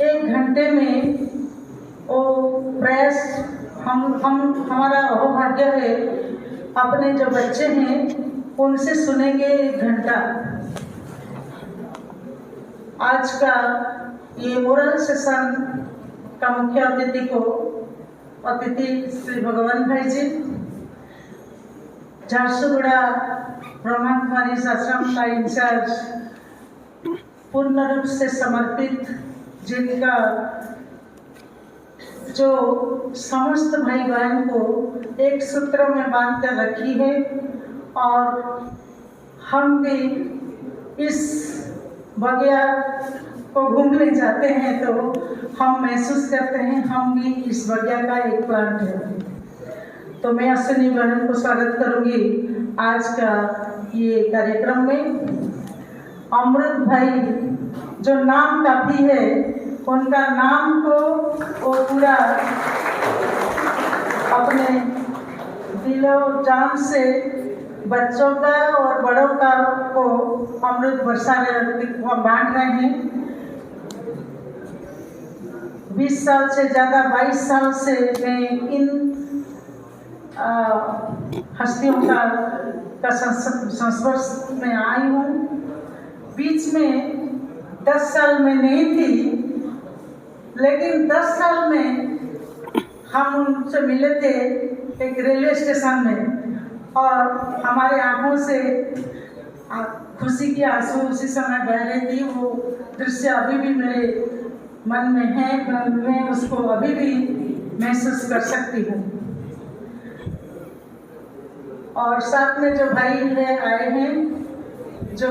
1 घंटे में वो प्रयास हमारा अहोभाग्य है अपने जो बच्चे हैं उनसे सुनेंगे 1 घंटा। आज का ये मोरल सेशन का मुख्य अतिथि श्री भगवान भाई जी, झारसुगुड़ा ब्रह्मा कुमारी आश्रम का इंचार्ज, पूर्ण रूप से समर्पित, जिनका जो समस्त भाई बहन को एक सूत्र में बांध कर रखी है। और हम भी इस बगिया को घूमने जाते हैं तो हम महसूस करते हैं हम भी इस बगिया का एक प्लांट है। तो मैं अश्विनी बहन को स्वागत करूंगी आज का ये कार्यक्रम में। अमृत भाई जो नाम काफी है, उनका नाम को वो पूरा अपने दिलो जान से बच्चों का और बड़ों का को अमृत वर्षा बांट रहे हैं। 20 साल से ज़्यादा 22 साल से मैं इन हस्तियों का संस्पर्श में आई हूँ। बीच में 10 साल में नहीं थी, लेकिन 10 साल में हम उनसे मिले थे एक रेलवे स्टेशन में और हमारे आंखों से खुशी की आंसू उसी समय बह रही थी। वो दृश्य अभी भी मेरे मन में है, मैं उसको अभी भी महसूस कर सकती हूँ। और साथ में जो भाई आए हैं जो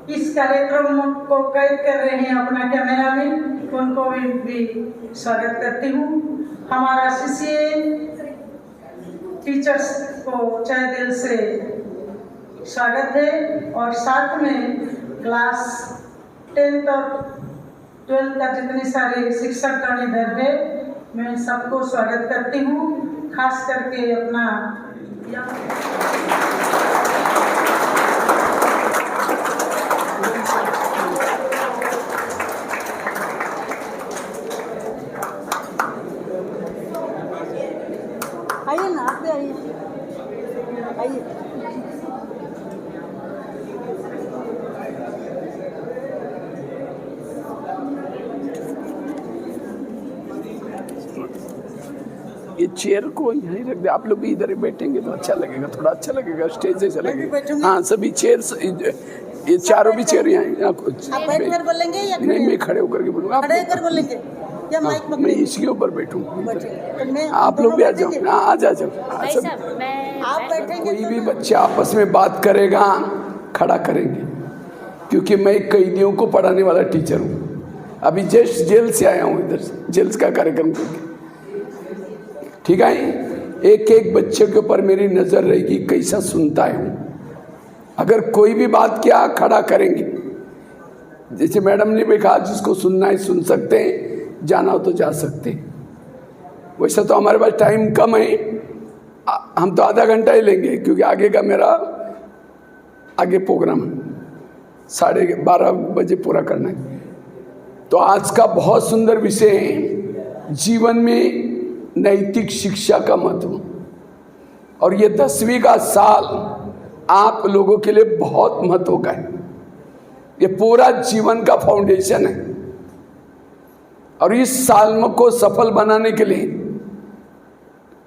इस कार्यक्रम को कैद कर रहे हैं अपना कैमरा में, उनको भी स्वागत करती हूँ। हमारा शिष्य टीचर्स को चाहे दिल से स्वागत है और साथ में क्लास 10th और 12th का जितने सारे शिक्षक गण इधर है, मैं सबको स्वागत करती हूँ। खास करके अपना आइए ना, आप भी आइए। ये चेयर को यहीं रख दे, आप लोग भी इधर ही बैठेंगे तो अच्छा लगेगा, थोड़ा अच्छा लगेगा, स्टेज जैसा लगेगा। हाँ, सभी चेयर, ये चारों भी चेयर यहाँ कुछ आप बैठ कर बोलेंगे या नहीं, मैं खड़े होकर के बोलूँगा। खड़े होकर बोलेंगे या माइक मैं पकड़ेंगे? इसके ऊपर बैठूँगा, तो आप लोग भी आ जाओ। हाँ, आ जाओ। आप बैठेंगे कोई भी बच्चा आपस में बात करेगा, खड़ा करेंगे, क्योंकि मैं कैदियों को पढ़ाने वाला टीचर हूँ। अभी जस्ट जेल से आया हूँ, इधर जेल का कार्यक्रम करके। ठीक है, एक एक बच्चे के ऊपर मेरी नज़र रहेगी, कैसा सुनता है हूँ। अगर कोई भी बात किया, खड़ा करेंगे। जैसे मैडम ने भी कहा, जिसको सुनना है सुन सकते हैं, जाना हो तो जा सकते हैं। वैसा तो हमारे पास टाइम कम है, हम तो आधा घंटा ही लेंगे, क्योंकि आगे का मेरा आगे प्रोग्राम 12:30 बजे पूरा करना है। तो आज का बहुत सुंदर विषय है, जीवन में नैतिक शिक्षा का महत्व। और ये 10वीं का साल आप लोगों के लिए बहुत महत्व का है। ये पूरा जीवन का फाउंडेशन है। और इस साल को सफल बनाने के लिए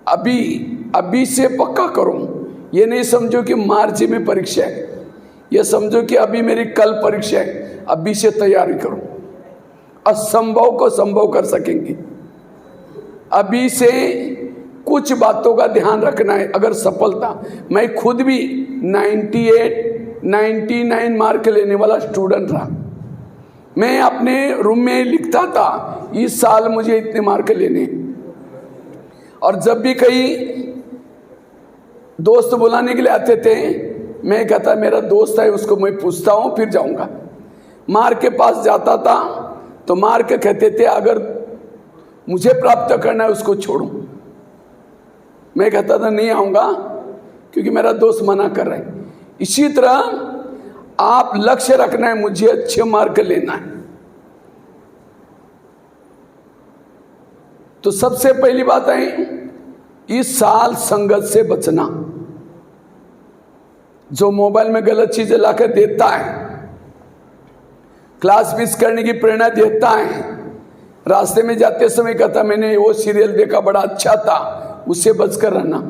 अभी से पक्का करो। ये नहीं समझो कि मार्च में परीक्षा है, ये समझो कि अभी मेरी कल परीक्षा है, अभी से तैयारी करो। असंभव को संभव कर सकेंगे। अभी से कुछ बातों का ध्यान रखना है। अगर सफलता, मैं खुद भी 98, 99 मार्क लेने वाला स्टूडेंट रहा। मैं अपने रूम में लिखता था इस साल मुझे इतने मार्क लेने। और जब भी कहीं दोस्त बुलाने के लिए आते थे, मैं कहता मेरा दोस्त है उसको मैं पूछता हूँ फिर जाऊँगा। मार के पास जाता था तो मार के कहते थे अगर मुझे प्राप्त करना है उसको छोड़ूं। मैं कहता था नहीं आऊँगा क्योंकि मेरा दोस्त मना कर रहा है। इसी तरह आप लक्ष्य रखना है, मुझे अच्छे मार्क लेना है। तो सबसे पहली बात है इस साल संगत से बचना। जो मोबाइल में गलत चीजें लाकर देता है, क्लास मिस करने की प्रेरणा देता है, रास्ते में जाते समय कहता मैंने वो सीरियल देखा बड़ा अच्छा था, उससे बचकर रहना।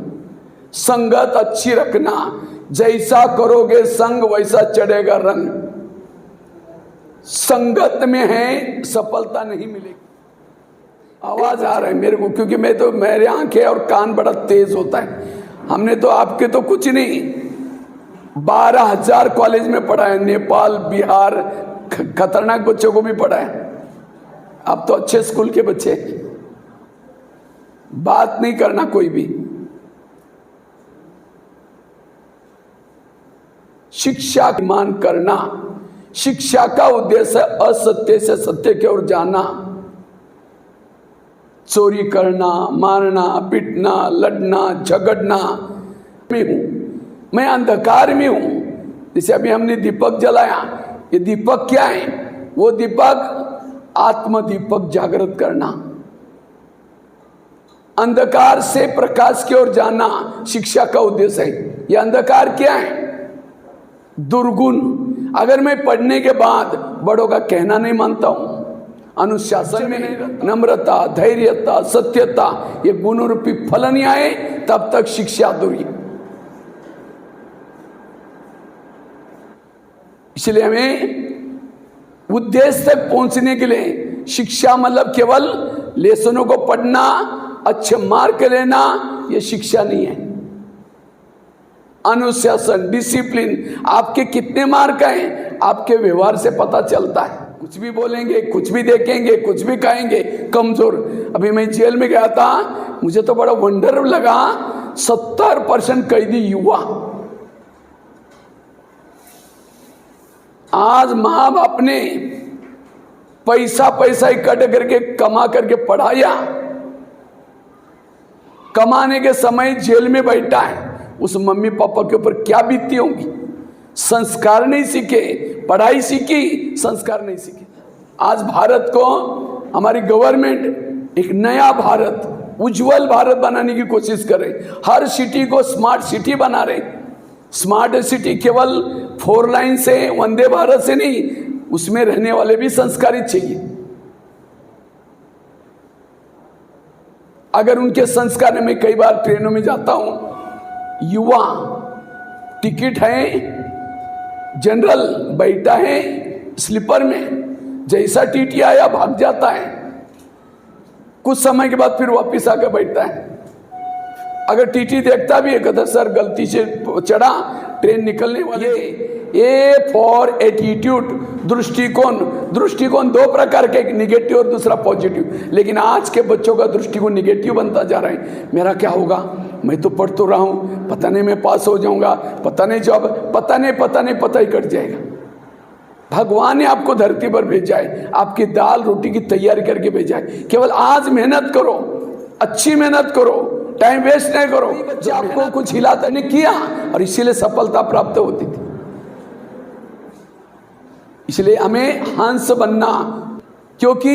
संगत अच्छी रखना, जैसा करोगे संग वैसा चढ़ेगा रंग। संगत में है सफलता नहीं मिलेगी। आवाज आ रहा है मेरे को क्योंकि मेरे आंखें और कान बड़ा तेज होता है। हमने तो आपके तो कुछ नहीं 12,000 कॉलेज में पढ़ा है, नेपाल बिहार खतरनाक बच्चों को भी पढ़ा है। आप तो अच्छे स्कूल के बच्चे, बात नहीं करना कोई भी। शिक्षा मान करना, शिक्षा का उद्देश्य असत्य से सत्य की ओर जाना। चोरी करना, मारना, पीटना, लड़ना, झगड़ना में हूं मैं, अंधकार में हूं। जैसे अभी हमने दीपक जलाया, ये दीपक क्या है? वो दीपक आत्म दीपक जागृत करना, अंधकार से प्रकाश की ओर जाना शिक्षा का उद्देश्य है। ये अंधकार क्या है? दुर्गुण। अगर मैं पढ़ने के बाद बड़ों का कहना नहीं मानता हूं, अनुशासन में नहीं, नम्रता, धैर्यता, सत्यता, ये गुण रूपी फल नहीं आए तब तक शिक्षा अधूरी। इसलिए हमें उद्देश्य तक पहुंचने के लिए शिक्षा मतलब केवल लेसनों को पढ़ना, अच्छे मार्क लेना, ये शिक्षा नहीं है। अनुशासन, डिसिप्लिन, आपके कितने मार्क हैं आपके व्यवहार से पता चलता है। कुछ भी बोलेंगे, कुछ भी देखेंगे, कुछ भी कहेंगे, कमजोर। अभी मैं जेल में गया था, मुझे तो बड़ा वंडर लगा, 70% कैदी युवा। आज माँ बाप ने पैसा इकट्ठा करके कमा करके पढ़ाया, कमाने के समय जेल में बैठा है। उस मम्मी पापा के ऊपर क्या बीतती होंगी? संस्कार नहीं सीखे, पढ़ाई सीखी, संस्कार नहीं सीखे। आज भारत को हमारी गवर्नमेंट एक नया भारत, उज्जवल भारत बनाने की कोशिश कर रही। हर सिटी को स्मार्ट सिटी बना रहे। स्मार्ट सिटी केवल 4 लाइन से, वंदे भारत से नहीं, उसमें रहने वाले भी संस्कारित चाहिए। अगर उनके संस्कार में, कई बार ट्रेनों में जाता हूं, युवा टिकट है जनरल, बैठा है स्लीपर में, जैसा टीटी आया भाग जाता है, कुछ समय के बाद फिर वापस आकर बैठता है। अगर टीटी देखता भी है, कहता सर गलती से चढ़ा, ट्रेन निकलने वाली है। ए फॉर एटीट्यूड, दृष्टिकोण 2 प्रकार के, एक निगेटिव और दूसरा पॉजिटिव। लेकिन आज के बच्चों का दृष्टिकोण निगेटिव बनता जा रहा है। मेरा क्या होगा, मैं तो पढ़ तो रहा हूं, पता नहीं मैं पास हो जाऊंगा, पता नहीं जॉब, पता ही कट जाएगा। भगवान ने आपको धरती पर भेजा है, आपकी दाल रोटी की तैयारी करके भेजा है। केवल आज मेहनत करो, अच्छी मेहनत करो, टाइम वेस्ट नहीं करो। जो आपको कुछ हिलाता नहीं किया, और इसीलिए सफलता प्राप्त होती थी। इसलिए हमें हंस बनना, क्योंकि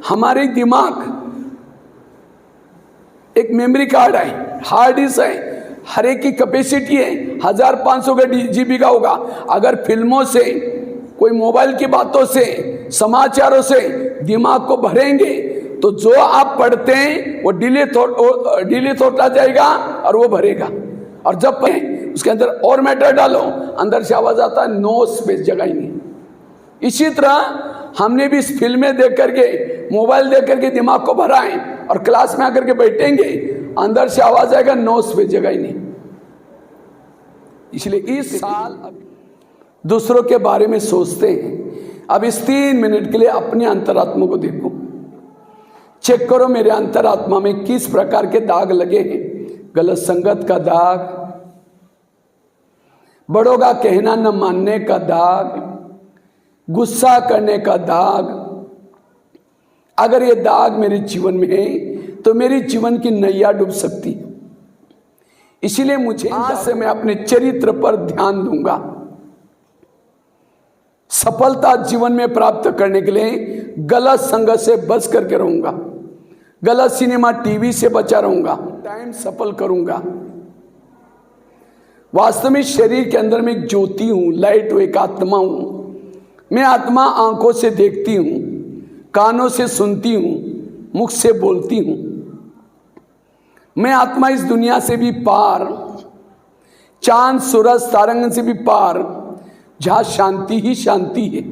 हमारे दिमाग एक मेमोरी कार्ड है, हार्ड डिस्क है। हर एक की कैपेसिटी है 1500 का GB का होगा। अगर फिल्मों से, कोई मोबाइल की बातों से, समाचारों से दिमाग को भरेंगे तो जो आप पढ़ते हैं वो डिलीट होता जाएगा और वो भरेगा। और जब उसके अंदर और मैटर डालो, अंदर से आवाज आता है नो स्पेस, जगह ही नहीं। इसी तरह हमने भी इस फिल्में देख करके, मोबाइल देख करके दिमाग को भरा है और क्लास में आकर के बैठेंगे, अंदर से आवाज आएगा नो स्पेस, जगह ही नहीं। इसलिए इस साल दूसरों के बारे में सोचते हैं। अब इस 3 मिनट के लिए अपने अंतरात्मा को देखो, चेक करो मेरे अंतरात्मा में किस प्रकार के दाग लगे हैं। गलत संगत का दाग, बड़ों का कहना न मानने का दाग, गुस्सा करने का दाग। अगर ये दाग मेरे जीवन में है तो मेरी जीवन की नैया डूब सकती है। इसीलिए मुझे आज से मैं अपने चरित्र पर ध्यान दूंगा। सफलता जीवन में प्राप्त करने के लिए गलत संगत से बच करके रहूंगा, गलत सिनेमा टीवी से बचा रहूंगा, टाइम सफल करूंगा। वास्तव में शरीर के अंदर में एक ज्योति हूं, लाइट हूं, एक आत्मा हूं। मैं आत्मा आंखों से देखती हूं, कानों से सुनती हूं, मुख से बोलती हूं। मैं आत्मा इस दुनिया से भी पार, चांद सूरज तारंगन से भी पार, जहां शांति ही शांति है,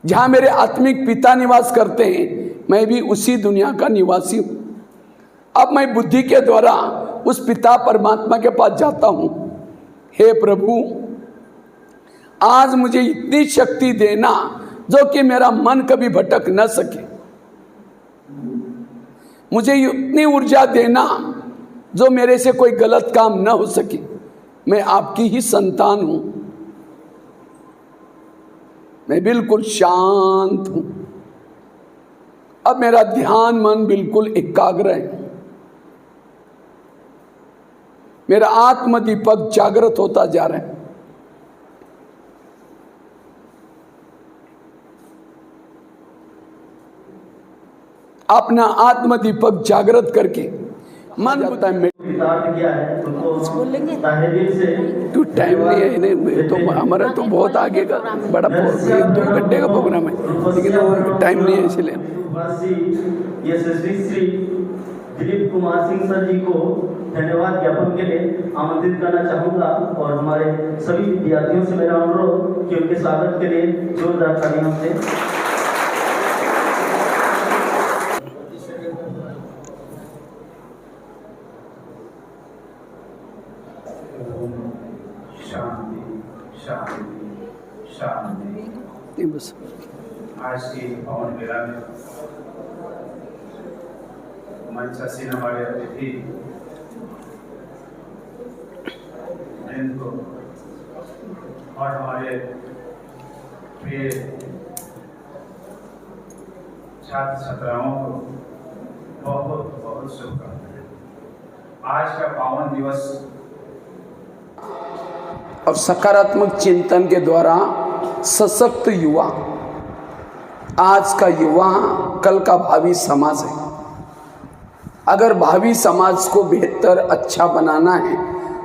जहां मेरे आत्मिक पिता निवास करते हैं, मैं भी उसी दुनिया का निवासी हूं। अब मैं बुद्धि के द्वारा उस पिता परमात्मा के पास जाता हूं। हे प्रभु, आज मुझे इतनी शक्ति देना जो कि मेरा मन कभी भटक न सके। मुझे इतनी ऊर्जा देना जो मेरे से कोई गलत काम न हो सके। मैं आपकी ही संतान हूं, मैं बिल्कुल शांत हूं। अब मेरा ध्यान मन बिल्कुल एकाग्र है। मेरा आत्म दीपक जागृत होता जा रहा है। अपना आत्म दीपक जागृत करके मन होता है। तू टाइम नहीं है इन्हें, तो हमारा तो बहुत आगे का बड़ा 1-2 घंटे का प्रोग्राम है, लेकिन वो टाइम नहीं है, इसलिए श्री दिलीप कुमार सिंह सर जी को धन्यवाद ज्ञापन के लिए आमंत्रित करना चाहूँगा। और हमारे सभी विद्यार्थियों से मेरा अनुरोध कि उनके स्वागत के लिए जोरदार तालियां से। शांति शांति शांति। बस आज की पावन बेला में मंचासीन हमारे अतिथि को और हमारे प्रिय छात्र छात्राओं को बहुत बहुत शुभकामनाएं। आज का पावन दिवस और सकारात्मक चिंतन के द्वारा सशक्त युवा, आज का युवा कल का भावी समाज है। अगर भावी समाज को बेहतर अच्छा बनाना है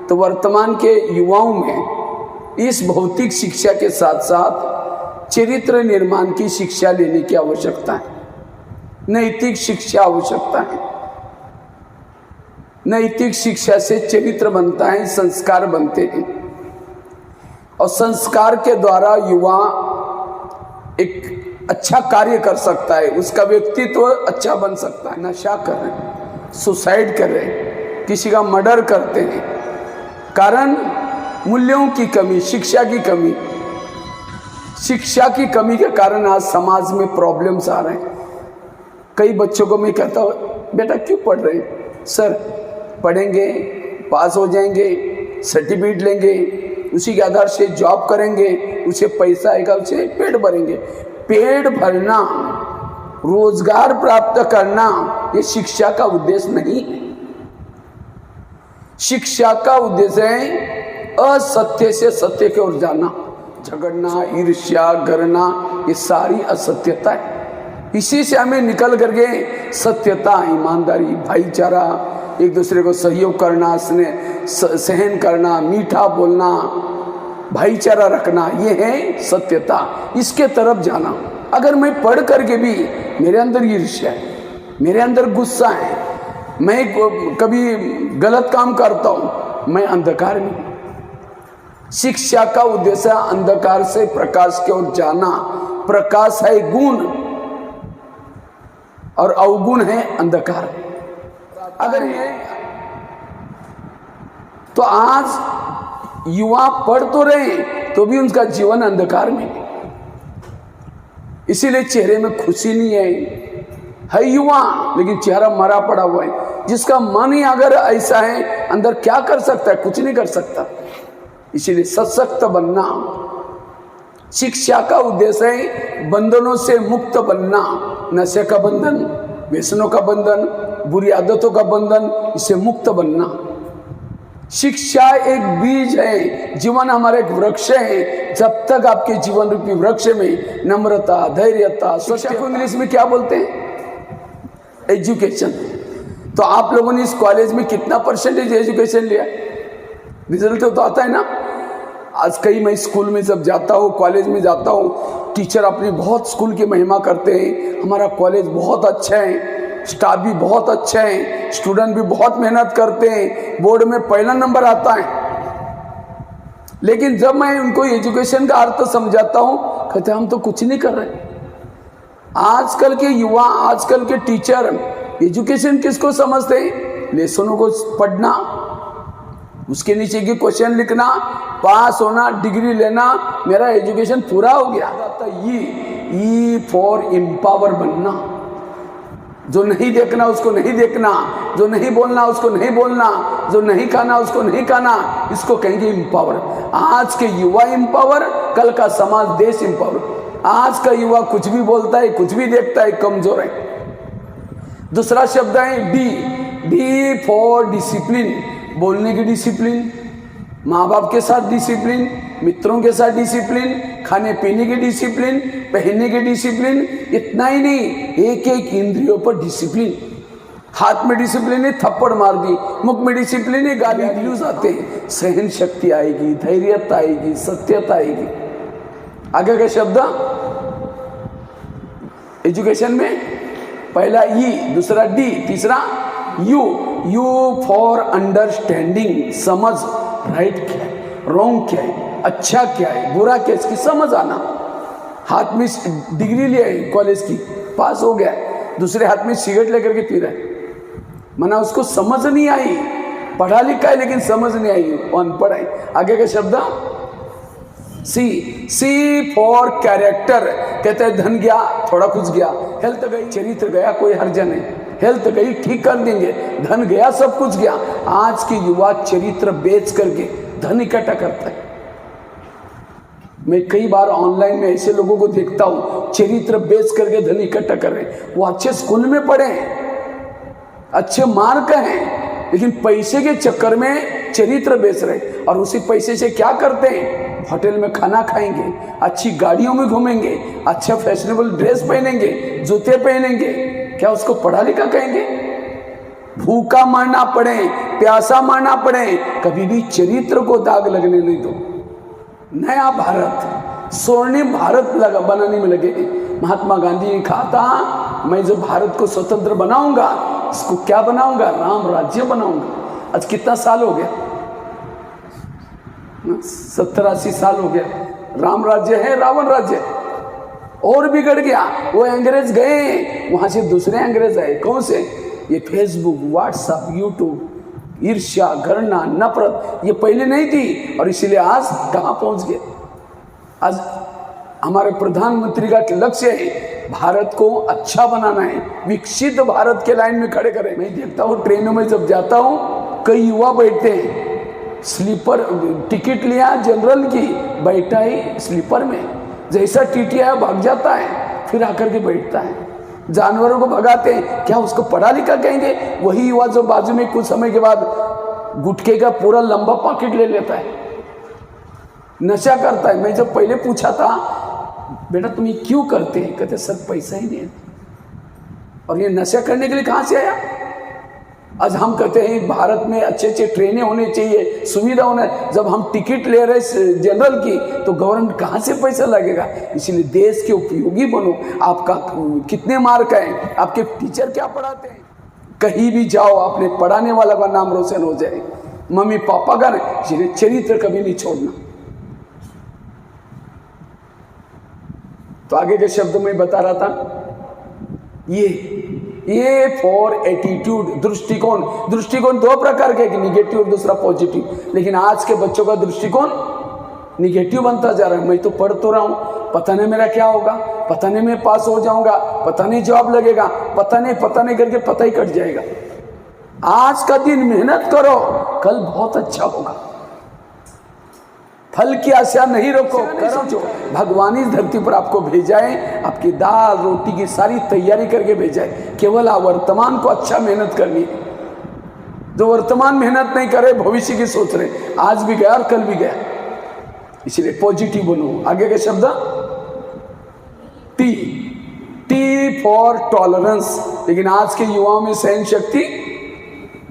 तो वर्तमान के युवाओं में इस भौतिक शिक्षा के साथ साथ चरित्र निर्माण की शिक्षा लेने की आवश्यकता है। नैतिक शिक्षा आवश्यकता है। नैतिक शिक्षा से चरित्र बनता है, संस्कार बनते हैं, और संस्कार के द्वारा युवा एक अच्छा कार्य कर सकता है, उसका व्यक्तित्व अच्छा बन सकता है। नशा कर रहे हैं, सुसाइड कर रहे हैं, किसी का मर्डर करते हैं, कारण मूल्यों की कमी, शिक्षा की कमी। शिक्षा की कमी के कारण आज समाज में प्रॉब्लम्स आ रहे हैं। कई बच्चों को मैं कहता हूँ, बेटा क्यों पढ़ रहे हैं? सर पढ़ेंगे, पास हो जाएंगे, सर्टिफिकेट लेंगे, उसी के आधार से जॉब करेंगे, उसे पैसा आएगा, उसे पेट भरेंगे। पेट भरना, रोजगार प्राप्त करना, ये शिक्षा का उद्देश्य नहीं है। शिक्षा का उद्देश्य है असत्य से सत्य की ओर जाना। झगड़ना, ईर्ष्या करना, ये सारी असत्यता है। इसी से हमें निकल करके सत्यता, ईमानदारी, भाईचारा, एक दूसरे को सहयोग करना, सहन करना, मीठा बोलना, भाईचारा रखना, ये है सत्यता। इसके तरफ जाना। अगर मैं पढ़ करके भी मेरे अंदर ईर्ष्या है, मेरे अंदर गुस्सा है, मैं कभी गलत काम करता हूं, मैं अंधकार में। शिक्षा का उद्देश्य अंधकार से प्रकाश की ओर जाना। प्रकाश है गुण और अवगुण है अंधकार। अगर ये तो आज युवा पढ़ तो रहे तो भी उनका जीवन अंधकार में, इसीलिए चेहरे में खुशी नहीं है युवा, लेकिन चेहरा मरा पड़ा हुआ है। जिसका मन ही अगर ऐसा है, अंदर क्या कर सकता है? कुछ नहीं कर सकता। इसीलिए सशक्त बनना। शिक्षा का उद्देश्य है बंधनों से मुक्त बनना। नशे का बंधन, व्यसनों का बंधन, बुरी आदतों का बंधन, इससे मुक्त बनना। शिक्षा एक बीज है, जीवन हमारा एक वृक्ष है। जब तक आपके जीवन रूपी वृक्ष में नम्रता, धैर्यता, शिक्षा को इंग्लिश में क्या बोलते हैं? एजुकेशन। तो आप लोगों ने इस कॉलेज में कितना परसेंटेज एजुकेशन लिया? रिजल्ट तो आता है ना। आज कई मैं स्कूल में जब जाता हूँ, कॉलेज में जाता हूँ, टीचर अपनी बहुत स्कूल की महिमा करते हैं। हमारा कॉलेज बहुत अच्छा है, स्टाफ भी बहुत अच्छा है, स्टूडेंट भी बहुत मेहनत करते हैं, बोर्ड में पहला नंबर आता है। लेकिन जब मैं उनको एजुकेशन का अर्थ समझाता हूँ, कहते हम तो कुछ नहीं कर रहे। आजकल के युवा, आजकल के टीचर एजुकेशन किसको समझते हैं? लेसनों को पढ़ना, उसके नीचे की क्वेश्चन लिखना, पास होना, डिग्री लेना, मेरा एजुकेशन पूरा हो गया। ई फॉर एम्पावर बनना। जो नहीं देखना उसको नहीं देखना, जो नहीं बोलना उसको नहीं बोलना, जो नहीं खाना उसको नहीं खाना, इसको कहेंगे एम्पावर। आज के युवा एम्पावर, कल का समाज, देश एम्पावर। आज का युवा कुछ भी बोलता है, कुछ भी देखता है, कमजोर है। दूसरा शब्द है डी फॉर डिसिप्लिन। बोलने की डिसिप्लिन, माँ बाप के साथ डिसिप्लिन, मित्रों के साथ डिसिप्लिन, खाने पीने की डिसिप्लिन, पहनने की डिसिप्लिन। इतना ही नहीं, एक एक इंद्रियों पर डिसिप्लिन। हाथ में डिसिप्लिन है, थप्पड़ मार दी, मुख में डिसिप्लिन है, गाली व्यूज आते हैं, सहन शक्ति आएगी, धैर्यता आएगी, सत्यता आएगी। आगे का शब्द एजुकेशन में पहला ई, दूसरा डी, तीसरा यू फॉर अंडरस्टैंडिंग। समझ, राइट क्या है, रॉन्ग क्या है, अच्छा क्या है, बुरा क्या है, इसकी समझ आना। हाथ में डिग्री लिया है कॉलेज की, पास हो गया, दूसरे हाथ में सिगरेट लेकर के पी रहा है, मना उसको समझ नहीं आई। पढ़ा लिखा है लेकिन समझ नहीं आई, अनपढ़ है। आगे का शब्द सी फॉर कैरेक्टर। कहते हैं धन गया, थोड़ा कुछ गया, हेल्थ गई, चरित्र गया, कोई हर्ज नहीं। हेल्थ गई, ठीक कर देंगे, धन गया, सब कुछ गया। आज के युवा चरित्र बेच करके धन इकट्ठा करता है। मैं कई बार ऑनलाइन में ऐसे लोगों को देखता हूं, चरित्र बेच करके धन इकट्ठा कर रहे हैं। वो अच्छे स्कूल में पढ़े हैं, अच्छे मार्क हैं, लेकिन पैसे के चक्कर में चरित्र बेच रहे। और उसी पैसे से क्या करते हैं? होटल में खाना खाएंगे, अच्छी गाड़ियों में घूमेंगे, अच्छा फैशनेबल ड्रेस पहनेंगे, जूते पहनेंगे। क्या उसको पढ़ा लिखा कहेंगे? भूखा मरना पड़े, प्यासा मरना पड़े, कभी भी चरित्र को दाग लगने नहीं दो। नया भारत, स्वर्णिम भारत बनाने में लगे। महात्मा गांधी ने कहा था, मैं जो भारत को स्वतंत्र बनाऊंगा, इसको क्या बनाऊंगा? राम राज्य बनाऊंगा। आज कितना साल हो गया? 70-80 साल हो गया। राम राज्य है, रावण राज्य और बिगड़ गया। वो अंग्रेज गए, वहां से दूसरे अंग्रेज आए। कौन से? ये फेसबुक, व्हाट्सएप, यूट्यूब, ईर्ष्या, घृणा, नफरत, ये पहले नहीं थी। और इसीलिए आज कहां पहुंच गए? आज हमारे प्रधानमंत्री का लक्ष्य है भारत को अच्छा बनाना है, विकसित भारत के लाइन में खड़े करें। मैं देखता हूँ ट्रेनों में जब जाता हूँ, कई युवा बैठते हैं, स्लीपर टिकट लिया जनरल की, बैठा ही स्लीपर में, जैसा टीटी आया भाग जाता है, फिर आकर के बैठता है। जानवरों को भगाते हैं, क्या उसको पढ़ा लिखा कहेंगे? वही युवा जो बाजू में कुछ समय के बाद गुटखे का पूरा लंबा पॉकेट ले लेता है, नशा करता है। मैं जब पहले पूछा था, बेटा तुम ये क्यों करते हैं? कहते सर पैसा ही नहीं है। और ये नशा करने के लिए कहाँ से आया? आज हम कहते हैं भारत में अच्छे अच्छे ट्रेनें होने चाहिए, सुविधा होना। जब हम टिकट ले रहे जनरल की तो गवर्नमेंट कहाँ से पैसा लगेगा? इसलिए देश के उपयोगी बनो। आपका कितने मार्क हैं, आपके टीचर क्या पढ़ाते हैं, कहीं भी जाओ अपने पढ़ाने वाला का नाम रोशन हो जाए, मम्मी पापा का नहीं। इसलिए चरित्र कभी नहीं छोड़ना। तो आगे के शब्द में बता रहा था, ये फॉर एटीट्यूड, दृष्टिकोण दो प्रकार के, निगेटिव और दूसरा पॉजिटिव। लेकिन आज के बच्चों का दृष्टिकोण निगेटिव बनता जा रहा है। मैं तो पढ़ तो रहा हूं, पता नहीं मेरा क्या होगा, पता नहीं मैं पास हो जाऊंगा, पता नहीं जॉब लगेगा, पता नहीं करके पता ही कट जाएगा। आज का दिन मेहनत करो, कल बहुत अच्छा होगा। फल की आशा नहीं रखो, करो। भगवान इस धरती पर आपको भेजा है, आपकी दाल रोटी की सारी तैयारी करके भेजा है। केवल वर्तमान को अच्छा मेहनत करनी है। जो वर्तमान मेहनत नहीं करे, भविष्य की सोच रहे, आज भी गया और कल भी गया। इसलिए पॉजिटिव बनो। आगे के शब्द, टी फॉर टॉलरेंस। लेकिन आज के युवाओं में सहन शक्ति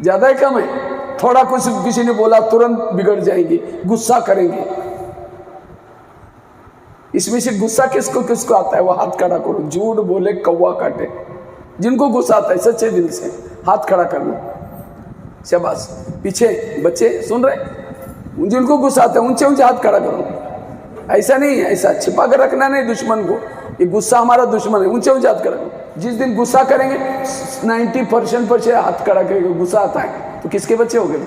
ज्यादा ही कम है। थोड़ा कुछ किसी ने बोला तुरंत बिगड़ जाएंगे, गुस्सा करेंगे। इसमें से गुस्सा किसको आता है? वो हाथ खड़ा करो। झूठ बोले कौवा काटे। जिनको गुस्सा आता है सच्चे दिल से हाथ खड़ा कर लो। शाबाश। पीछे बच्चे सुन रहे, जिनको गुस्सा आता है ऊंचे हाथ खड़ा करो। ऐसा नहीं है, ऐसा छिपा कर रखना नहीं दुश्मन को। ये गुस्सा हमारा दुश्मन है, ऊंचे हाथ खड़ा करो। जिस दिन गुस्सा करेंगे 90% बच्चे हाथ खड़ा करेंगे। गुस्सा आता है तो किसके बच्चे हो गए?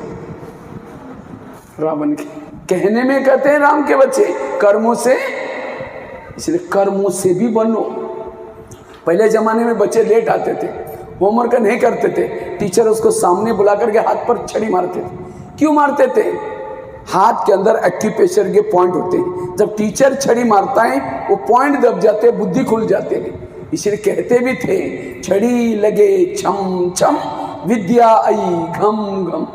रावण के। कहने में कहते हैं राम के बच्चे, कर्मों से। इसलिए कर्मों से भी बनो। पहले जमाने में बच्चे लेट आते थे, होमवर्क नहीं करते थे, टीचर उसको सामने बुला करके हाथ पर छड़ी मारते थे। क्यों मारते थे? हाथ के अंदर एक्यूप्रेशर के पॉइंट होते हैं। जब टीचर छड़ी मारता है वो पॉइंट दब जाते, बुद्धि खुल जाते हैं। इसलिए कहते भी थे, छड़ी लगे छम छम, विद्या आई घम घम।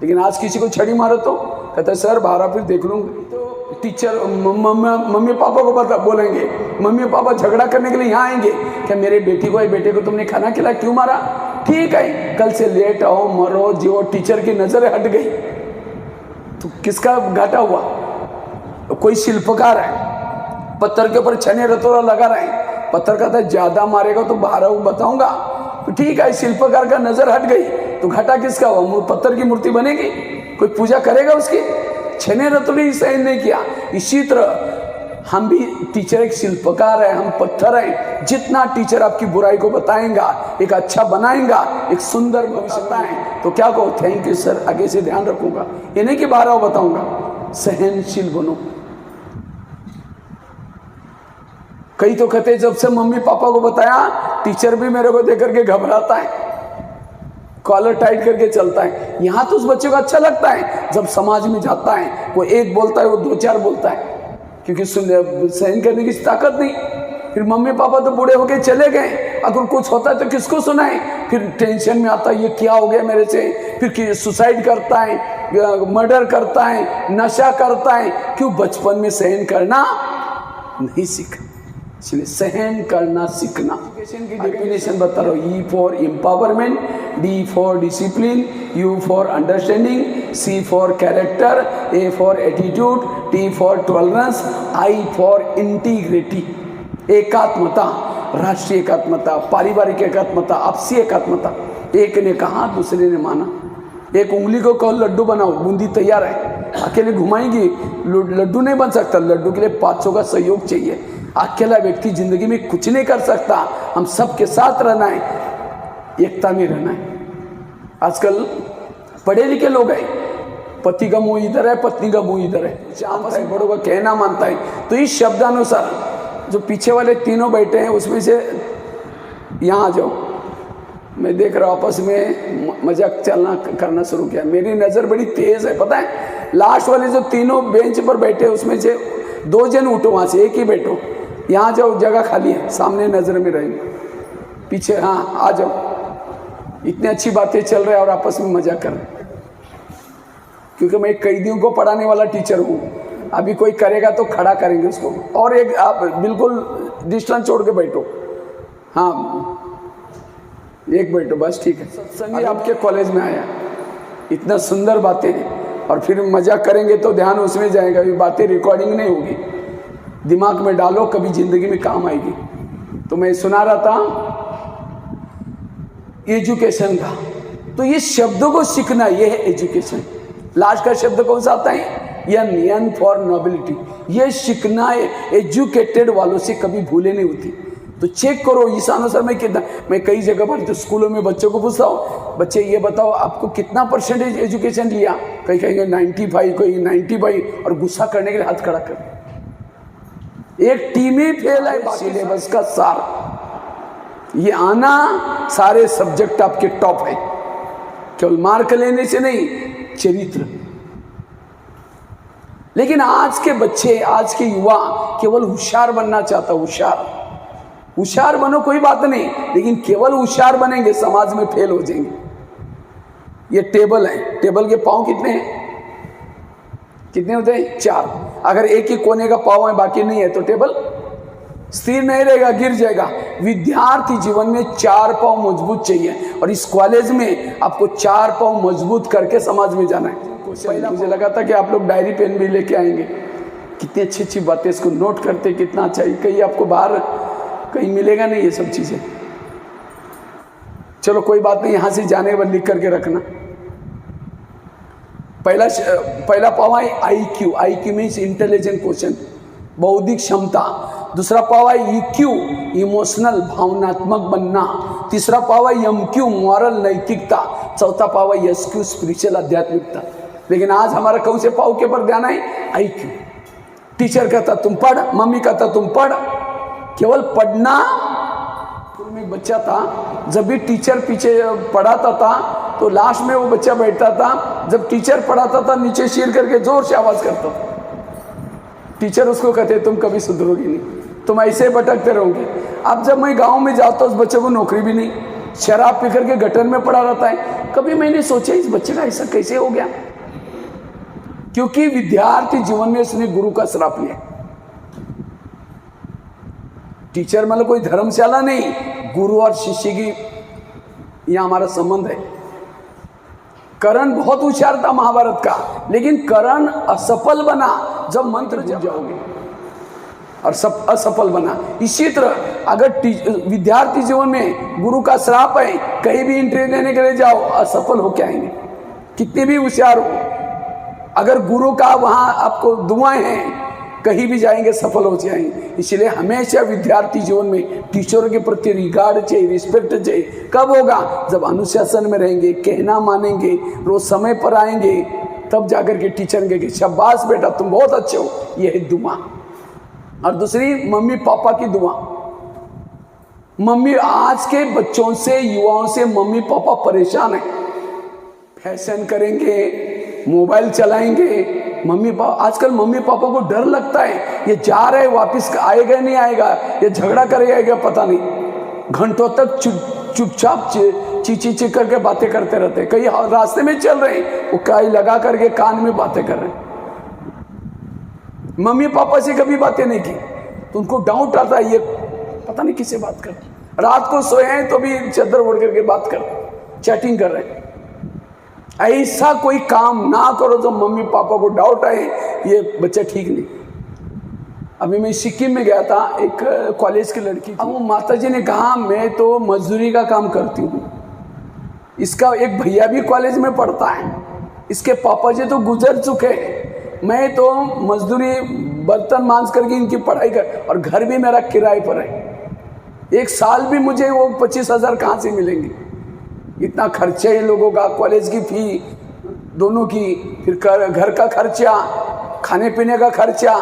लेकिन आज किसी को छड़ी मारो तो कहता है सर बाहर फिर देख लूंगा। तो टीचर मम्मी पापा को बोलेंगे, मम्मी पापा झगड़ा करने के लिए यहाँ आएंगे, क्या मेरे बेटे को तुमने खाना खिलाया, क्यों मारा? ठीक है, कल से लेट आओ, मरो जियो। टीचर की नजर हट गई तो किसका घाटा हुआ? तो कोई शिल्पकार है, पत्थर के ऊपर छने रतोरा लगा रहे हैं। पत्थर कहता है ज्यादा मारेगा तो बाहर बताऊंगा। तो ठीक है, शिल्पकार का नजर हट गई तो घाटा किसका हुआ? पत्थर की मूर्ति बनेगी, कोई पूजा करेगा उसकी? छने रतोड़ी सहन नहीं किया। इसी तरह हम भी, टीचर एक शिल्पकार है, हम पत्थर हैं। जितना टीचर आपकी बुराई को बताएगा, एक अच्छा बनाएगा, एक सुंदर भविष्य बताएं, तो क्या कहो? थैंक यू सर, आगे से ध्यान रखूंगा। ये नहीं कि बाहर बताऊंगा। सहनशील बनो। कई तो कहते जब से मम्मी पापा को बताया, टीचर भी मेरे को देख करके घबराता है, कॉलर टाइट करके चलता है। यहाँ तो उस बच्चे को अच्छा लगता है, जब समाज में जाता है वो एक बोलता है, वो 2-4 बोलता है, क्योंकि सहन करने की ताकत नहीं। फिर मम्मी पापा तो बूढ़े होके चले गए, अगर कुछ होता है तो किसको सुनाए? फिर टेंशन में आता है, ये क्या हो गया मेरे से। फिर सुसाइड करता है, मर्डर करता है, नशा करता है। क्यों? बचपन में सहन करना नहीं सीखा। इसलिए सहन करना सीखना। एजुकेशन की डेफिनेशन बता रहा हूँ। E for empowerment, D for discipline, U for understanding, C for character, A for attitude, T for tolerance, I for integrity. एकात्मता, राष्ट्रीय एकात्मता, पारिवारिक एकात्मता, आपसी एकात्मता। एक ने कहा, दूसरे ने माना। एक उंगली को कहो लड्डू बनाओ, बूंदी तैयार है, अकेले घुमाएंगी, लड्डू नहीं बन सकता। लड्डू के लिए 500 का सहयोग चाहिए। अकेला व्यक्ति जिंदगी में कुछ नहीं कर सकता। हम सबके साथ रहना है, एकता में रहना है। आजकल पढ़े लिखे लोग हैं, पति का मुंह इधर है, पत्नी का मुंह इधर है, शांत है, बड़ों का कहना मानता है। तो इस शब्दानुसार जो पीछे वाले तीनों बैठे हैं उसमें से यहाँ आ जाओ। मैं देख रहा हूँ आपस में मजाक चलना करना शुरू किया। मेरी नज़र बड़ी तेज है, पता है। लास्ट वाले जो तीनों बेंच पर बैठे उसमें से 2 जन उठो, वहाँ से एक ही बैठो। यहाँ जाओ, जगह खाली है, सामने नजर में रहेंगे। पीछे हाँ आ जाओ। इतनी अच्छी बातें चल रही है और आपस में मजाक कर रहे हैं, क्योंकि मैं कैदियों को पढ़ाने वाला टीचर हूँ। अभी कोई करेगा तो खड़ा करेंगे उसको। और एक आप बिल्कुल डिस्टेंस छोड़ के बैठो। हाँ, एक मिनट बस, ठीक है। सत्संगी आपके कॉलेज में आया, इतना सुंदर बातें हैं, और फिर मजा करेंगे तो ध्यान उसमें जाएगा, ये बातें रिकॉर्डिंग नहीं होगी, दिमाग में डालो, कभी जिंदगी में काम आएगी। तो मैं सुना रहा था एजुकेशन का, तो ये शब्दों को सीखना, ये है एजुकेशन। लास्ट का शब्द कौन सा आता है? यन फॉर नोबिलिटी। ये सीखना एजुकेटेड वालों से कभी भूले नहीं होती। तो चेक करो इस अनुसार मैं कितना, मैं कई जगह पर जो स्कूलों में बच्चों को पूछता हूँ, बच्चे ये बताओ आपको कितना परसेंटेज एजुकेशन लिया, कहीं कहेंगे 95, कोई 95, और गुस्सा करने के लिए हाथ खड़ा कर। एक टीम ही फेल है सिलेबस का सार। ये आना सारे सब्जेक्ट आपके टॉप है, केवल मार्क लेने से नहीं, चरित्र। लेकिन आज के बच्चे, आज के युवा केवल होशियार बनना चाहता, होशियार बनो कोई बात नहीं, लेकिन केवल होशियार बनेंगे समाज में फेल हो जाएंगे। ये टेबल है, टेबल के पांव कितने हैं? कितने होते हैं? 4। अगर एक ही कोने का पांव है बाकी नहीं है तो टेबल स्थिर नहीं रहेगा, गिर जाएगा। विद्यार्थी जीवन में 4 पांव मजबूत चाहिए, और इस कॉलेज में आपको 4 पांव मजबूत करके समाज में जाना है। मुझे लगा था कि आप लोग डायरी पेन भी लेके आएंगे, कितनी अच्छी अच्छी बातें, इसको नोट करते, कितना अच्छा। कहीं आपको बाहर कहीं मिलेगा नहीं ये सब चीजें। चलो कोई बात नहीं, यहां से जाने के बाद लिख करके रखना। पहला पाव है IQ। IQ means intelligent question, बौद्धिक क्षमता। दूसरा पाव है EQ, इमोशनल, भावनात्मक बनना। तीसरा पाव है MQ, मॉरल, नैतिकता। चौथा पाव है SQ, स्पिरिचुअल, आध्यात्मिकता। लेकिन आज हमारा कौन से पाव के ऊपर ध्यान है? IQ। टीचर कहता तुम पढ़, मम्मी कहता तुम पढ़, केवल पढ़ना। स्कूल में एक बच्चा था, जब भी टीचर पीछे पढ़ाता था तो लास्ट में वो बच्चा बैठता था, जब टीचर पढ़ाता था नीचे सिर करके जोर से आवाज करता था। टीचर उसको कहते तुम कभी सुधरोगी नहीं, तुम ऐसे भटकते रहोगे। अब जब मैं गांव में जाता हूँ, उस बच्चे को नौकरी भी नहीं, शराब पी करके गटर में पड़ा रहता है। कभी मैंने सोचा इस बच्चे का ऐसा कैसे हो गया? क्योंकि विद्यार्थी जीवन में उसने गुरु का श्राप लिया। टीचर मतलब कोई धर्मशाला नहीं, गुरु और शिष्य की यहां हमारा संबंध है। कर्ण बहुत होशियार था महाभारत का, लेकिन कर्ण असफल बना जब मंत्र जप जाओगे, और असफल बना। इसी तरह अगर विद्यार्थी जीवन में गुरु का श्राप है, कहीं भी इंटरव्यू देने के लिए जाओ, असफल होके आएंगे, कितने भी होशियार हो। अगर गुरु का वहां आपको दुआएं हैं, कहीं भी जाएंगे सफल हो जाएंगे। इसलिए हमेशा विद्यार्थी जीवन में टीचरों के प्रति रिगार्ड चाहिए, रिस्पेक्ट चाहिए। कब होगा? जब अनुशासन में रहेंगे, कहना मानेंगे, रोज समय पर आएंगे, तब जाकर के टीचर कहेंगे शाबाश बेटा तुम बहुत अच्छे हो। यह है दुआ। और दूसरी मम्मी पापा की दुआ। मम्मी, आज के बच्चों से, युवाओं से मम्मी पापा परेशान है। फैशन करेंगे, मोबाइल चलाएंगे। मम्मी पापा, आजकल मम्मी पापा को डर लगता है, ये जा रहे वापस आएगा नहीं आएगा, ये झगड़ा करेगा पता नहीं। घंटों तक चुपचाप ची करके बातें करते रहते हैं। कई रास्ते में चल रहे हैं, वो काई लगा करके कान में बातें कर रहे हैं। मम्मी पापा से कभी बातें नहीं की तो उनको डाउट आता है, ये पता नहीं किससे बात कर। रात को सोए हैं तो भी चादर ओढ़ करके बात कर, चैटिंग कर रहे हैं। ऐसा कोई काम ना करो जो मम्मी पापा को डाउट आए ये बच्चा ठीक नहीं। अभी मैं सिक्किम में गया था, एक कॉलेज की लड़की थी। अब वो माताजी ने कहा मैं तो मजदूरी का काम करती हूँ। इसका एक भैया भी कॉलेज में पढ़ता है, इसके पापा जी तो गुजर चुके हैं, मैं तो मजदूरी बर्तन मांज करके इनकी पढ़ाई कर, और घर भी मेरा किराए पर है। एक साल भी मुझे वो 25,000 कहाँ से मिलेंगे? इतना खर्चा है लोगों का, कॉलेज की फी दोनों की, फिर घर का खर्चा, खाने पीने का खर्चा।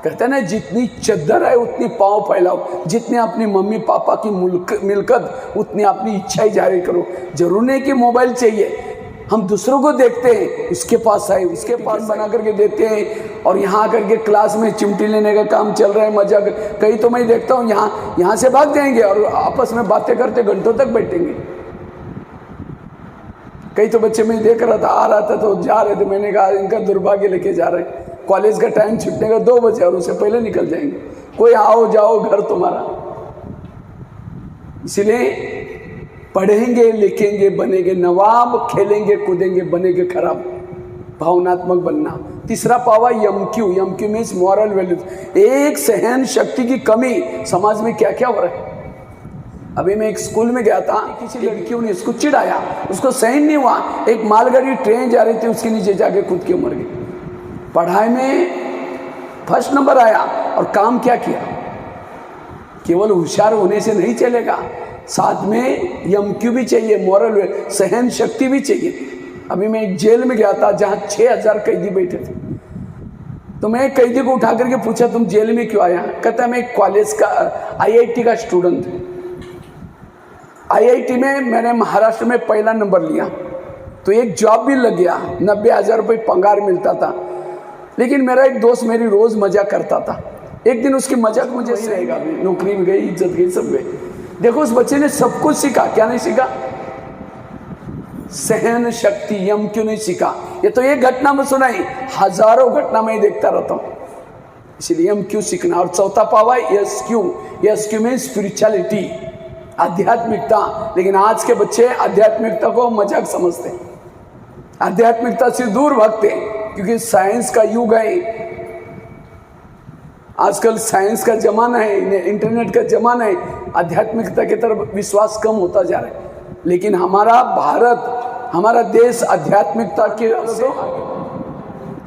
कहते हैं ना जितनी चद्दर है उतनी पाँव फैलाओ, जितने अपनी मम्मी पापा की मिलकत उतनी अपनी इच्छाएं जारी करो। जरूर नहीं कि मोबाइल चाहिए, हम दूसरों को देखते हैं इसके पास है, उसके पास बना करके देते हैं, और यहाँ करके क्लास में चिमटी लेने का काम चल रहा है, मजा। कहीं तो मैं देखता हूँ यहाँ से भाग जाएंगे और आपस में बातें करते घंटों तक बैठेंगे। कई तो बच्चे मैं देख रहा था, आ रहा था तो जा रहे थे, मैंने कहा इनका दुर्भाग्य लेके जा रहे हैं। कॉलेज का टाइम छूटने का 2 बजे और उससे पहले निकल जाएंगे। कोई आओ जाओ घर तुम्हारा। इसलिए पढ़ेंगे लिखेंगे बनेंगे नवाब, खेलेंगे कूदेंगे बनेंगे खराब, भावनात्मक बनना। तीसरा पावा यमक्यू, यमक्यू मीन्स मॉरल वैल्यूज। एक सहन शक्ति की कमी समाज में क्या क्या हो रहा है। अभी मैं एक स्कूल में गया था, किसी लड़कियों ने इसको चिढ़ाया, उसको सहन नहीं हुआ, एक मालगाड़ी ट्रेन जा रही थी, उसके नीचे जाके कूद के मर गई। पढ़ाई में फर्स्ट नंबर आया और काम क्या किया। केवल होशियार होने से नहीं चलेगा, साथ में यमक्यू भी चाहिए, मॉरल सहन शक्ति भी चाहिए। अभी मैं एक जेल में गया था जहाँ 6000 कैदी बैठे थे, तो मैं एक कैदी को उठा करके पूछा तुम जेल में क्यों आया। कहता मैं एक कॉलेज का IIT का स्टूडेंट हूँ। IIT में मैंने महाराष्ट्र में पहला नंबर लिया, तो एक जॉब भी लग गया, 90,000 रुपये पगार मिलता था। लेकिन मेरा एक दोस्त मेरी रोज़ मजाक करता था, एक दिन उसकी मजाक मुझे रहेगा, नौकरी में गई, इज्जत गई, सब गई। देखो उस बच्चे ने सब कुछ सीखा, क्या नहीं सीखा, सहन शक्ति, यम क्यों नहीं सीखा। ये तो एक घटना में सुनाई, हजारों घटना में देखता रहता हूँ, इसलिए यम क्यों सीखना। और चौथा पावा यस क्यों में स्पिरिचुअलिटी, आध्यात्मिकता। लेकिन आज के बच्चे आध्यात्मिकता को मजाक समझते हैं, आध्यात्मिकता से दूर भागते हैं, क्योंकि साइंस का युग है, आजकल साइंस का जमाना है, इंटरनेट का जमाना है, आध्यात्मिकता की तरफ विश्वास कम होता जा रहा है। लेकिन हमारा भारत, हमारा देश आध्यात्मिकता के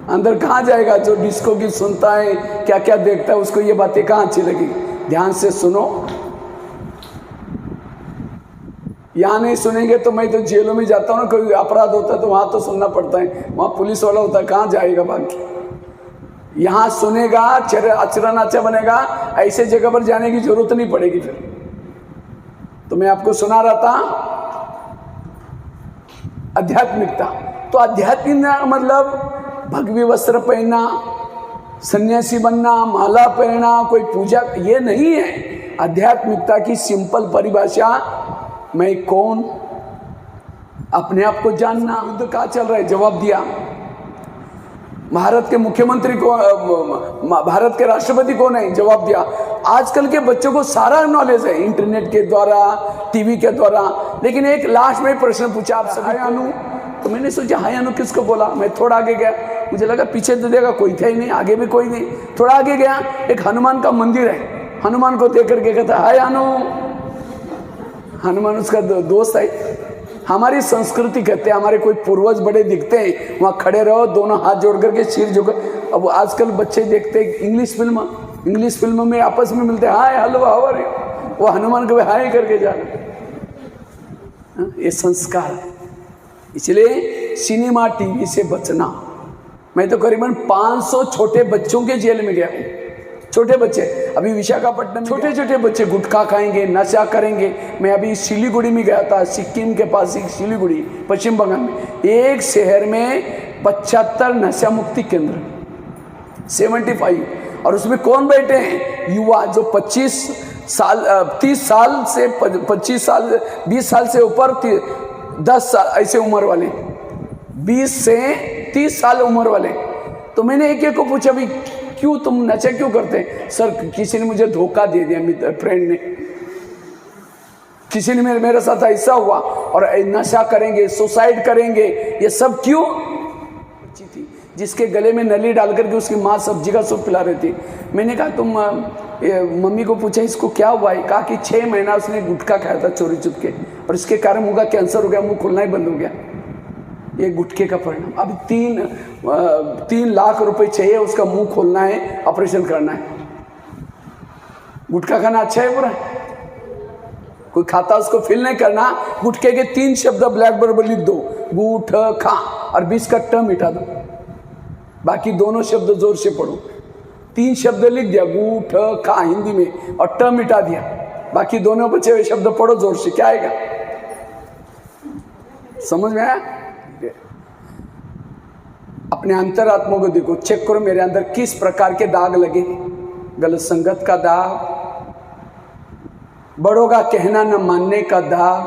अंदर कहाँ जाएगा। जो डिस्को की सुनता है, क्या क्या देखता है, उसको ये बातें कहाँ अच्छी लगी। ध्यान से सुनो, यहाँ नहीं सुनेंगे तो मैं तो जेलों में जाता हूँ ना, कोई अपराध होता है तो वहाँ तो सुनना पड़ता है, वहाँ पुलिस वाला होता है, कहाँ जाएगा बाकी। यहाँ सुनेगा, अचरा नाचा बनेगा, ऐसे जगह पर जाने की जरूरत नहीं पड़ेगी फिर। तो मैं आपको सुना रहा था आध्यात्मिकता। तो आध्यात्मिकता मतलब भगवी वस्त्र पहनना, सन्यासी बनना, माला पहनना, कोई पूजा, ये नहीं है। आध्यात्मिकता की सिंपल परिभाषा, मैं कौन, अपने आप को जानना। युद्ध कहाँ चल रहा है, जवाब दिया। भारत के मुख्यमंत्री को, भारत के राष्ट्रपति कौन है, जवाब दिया। आजकल के बच्चों को सारा नॉलेज है इंटरनेट के द्वारा, टीवी के द्वारा। लेकिन एक लास्ट में प्रश्न पूछा आपसे, हाय अनु, तो मैंने सोचा हाय अनु किसको बोला। मैं थोड़ा आगे गया, मुझे लगा पीछे तो देखा कोई था ही नहीं, आगे भी कोई नहीं। थोड़ा आगे गया, एक हनुमान का मंदिर है, हनुमान को देख करके कहता हाय अनु। हनुमान उसका दोस्त है। हमारी संस्कृति कहते हैं, हमारे कोई पूर्वज बड़े दिखते हैं, वहाँ खड़े रहो, दोनों हाथ जोड़ करके सिर झुका। अब आजकल बच्चे देखते हैं इंग्लिश फिल्म में आपस में मिलते हैं, hi hello how are you, वो हनुमान को हाय करके जा रहे। ये संस्कार। इसलिए सिनेमा टीवी से बचना। मैं तो करीबन 500 छोटे बच्चों के जेल में गया हूँ। छोटे बच्चे, अभी विशाखापट्टनम छोटे छोटे बच्चे गुटखा खाएंगे, नशा करेंगे। मैं अभी सिलीगुड़ी में गया था, सिक्किम के पास एक सिलीगुड़ी, पश्चिम बंगाल में। एक शहर में 75 नशा मुक्ति केंद्र, 75, और उसमें कौन बैठे हैं, युवा जो 25 साल 30 साल से 25 साल 20 साल से ऊपर, 10 साल ऐसे उम्र वाले, 20 से 30 साल उम्र वाले। तो मैंने एक को पूछा भी क्यों तुम नशा क्यों करते हैं। सर किसी ने मुझे धोखा दे दिया, मित्र फ्रेंड ने, किसी ने मेरे साथ ऐसा हुआ, और नशा करेंगे, सुसाइड करेंगे, ये सब क्यों। थी जिसके गले में नली डाल करके उसकी माँ सब्जी का सूप पिला रही थी। मैंने कहा तुम मम्मी को पूछा इसको क्या हुआ है। कहा कि 6 महीना उसने गुटखा खाया था चोरी चुप के, और इसके कारण मुँह का कैंसर हो गया, मुँह खुलना ही बंद हो गया। ये गुटखे का परिणाम। अब 3 लाख रुपए चाहिए, उसका मुंह खोलना है, ऑपरेशन करना है। गुटखा खाना अच्छा है बुरा है? कोई खाता उसको फील नहीं करना। गुटखे के 3 शब्द ब्लैक बोर्ड पर लिख दो, गुट खा, और 20 का ट मिटा दो, बाकी दोनों शब्द जोर से पढ़ो। 3 शब्द लिख दिया, गुट खा हिंदी में, और ट मिटा दिया, बाकी दोनों बचे हुए शब्द पढ़ो जोर से, क्या आएगा, समझ में आया। अपने अंतरात्मा को देखो, चेक करो मेरे अंदर किस प्रकार के दाग लगे। गलत संगत का दाग, बड़ों का कहना न मानने का दाग,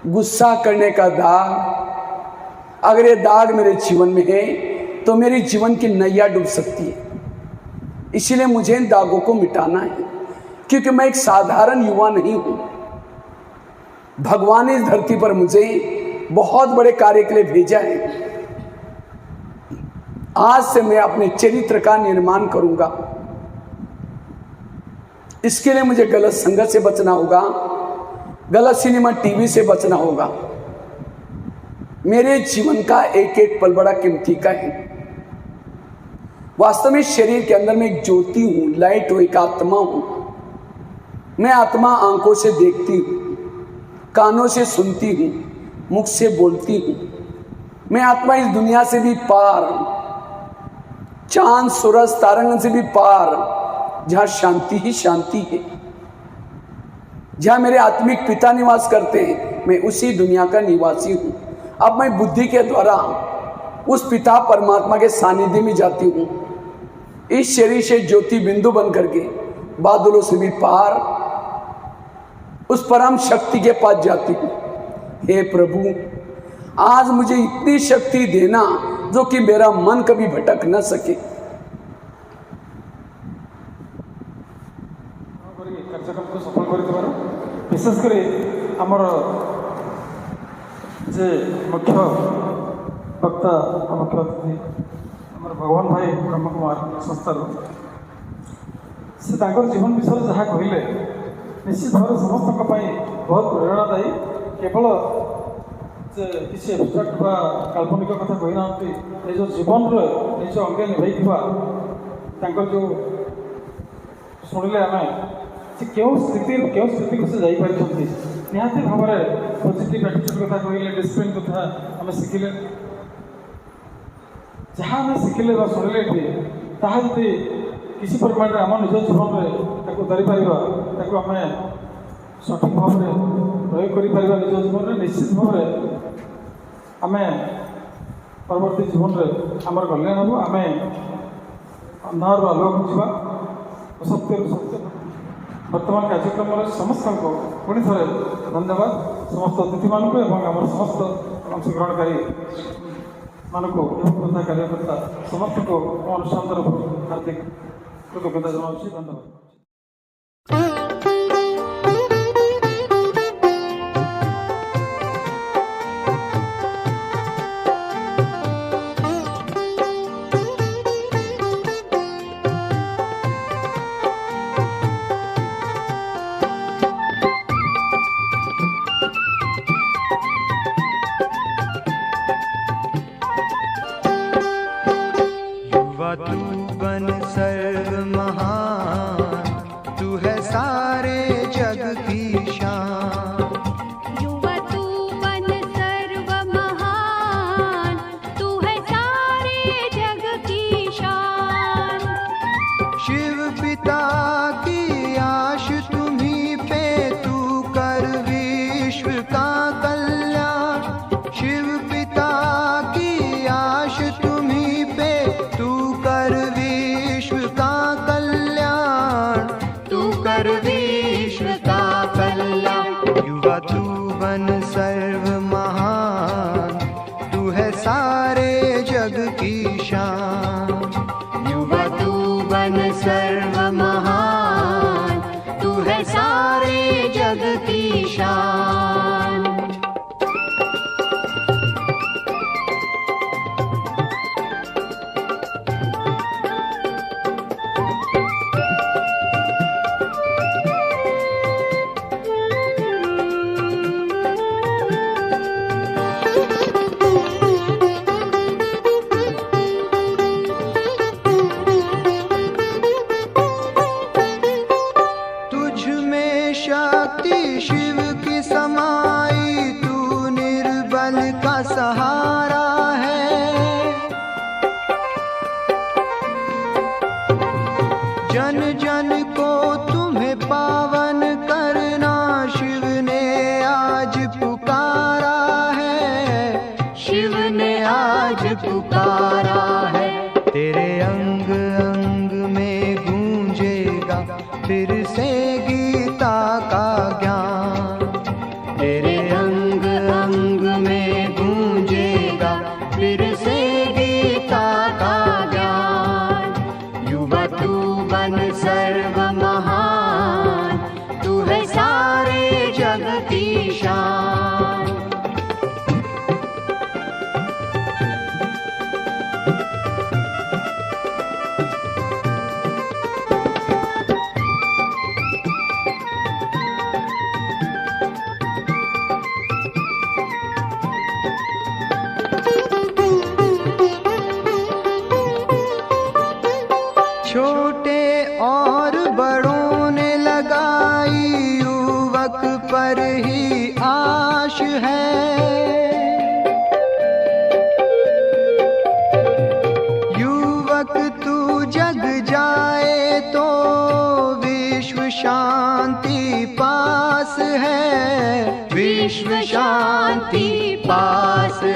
गुस्सा करने का दाग। अगर ये दाग मेरे जीवन में है तो मेरी जीवन की नैया डूब सकती है। इसीलिए मुझे इन दागों को मिटाना है, क्योंकि मैं एक साधारण युवा नहीं हूं। भगवान इस धरती पर मुझे बहुत बड़े कार्य के लिए भेजा है। आज से मैं अपने चरित्र का निर्माण करूंगा। इसके लिए मुझे गलत संगत से बचना होगा, गलत सिनेमा टीवी से बचना होगा। मेरे जीवन का एक एक पल बड़ा कीमती का है। वास्तव में शरीर के अंदर मैं एक ज्योति हूं, लाइट हूं, एक आत्मा हूं। मैं आत्मा आंखों से देखती हूं, कानों से सुनती हूं, मुख से बोलती हूं। मैं आत्मा इस दुनिया से भी पार, चांद सूरज तारंगन से भी पार, जहां शांति ही शांति है, जहां मेरे आत्मिक पिता निवास करते हैं, मैं उसी दुनिया का निवासी हूं। अब मैं बुद्धि के द्वारा उस पिता परमात्मा के सानिध्य में जाती हूं। इस शरीर से ज्योति बिंदु बन करके बादलों से भी पार उस परम शक्ति के पास जाती हूं। हे प्रभु, आज मुझे इतनी शक्ति देना जो कि मेरा मन कभी भटक न सके। कार्यक्रम को सफल कर विशेषकर आमर जे मुख्य वक्ता मुख्य अतिथि आम भगवान भाई ब्रह्म कुमार संस्थार से जीवन विषय जहाँ कहले निश्चित भाव समस्त बहुत प्रेरणादायी। केवल जे किसी एब्स्ट्राक्ट बा काल्पनिक कथा कही ना निज जीवन निज अंगे निभाई जो शुणिले आम क्यों स्थिति को से जापारी निहाती भाव में पॉजिटिव एटीट्यूड कथा कहले, डिसिप्लिन कथा आम शिखिले, जहाँ आम शिखिले शुणिले ताहा जदि किसी परिमाण में आम निज जीवन में धरीपर आम सठिक भाव में प्रयोग कर निज जीवन में निश्चित भाव में आम परवर्ती जीवन में आमर कल्याण हम। आम अंधार आलोक जावा सत्य सत्य। वर्तमान कार्यक्रम समस्त को पुणी थे धन्यवाद समस्त अतिथि मानक आम समस्त अंशग्रहणकारी मानक तथा कार्यकर्ता समस्त को अनुष्ठान तरफ हार्दिक कृतज्ञता जनाऊँ। धन्यवाद। सर्व महान तू है सारे जग की शान।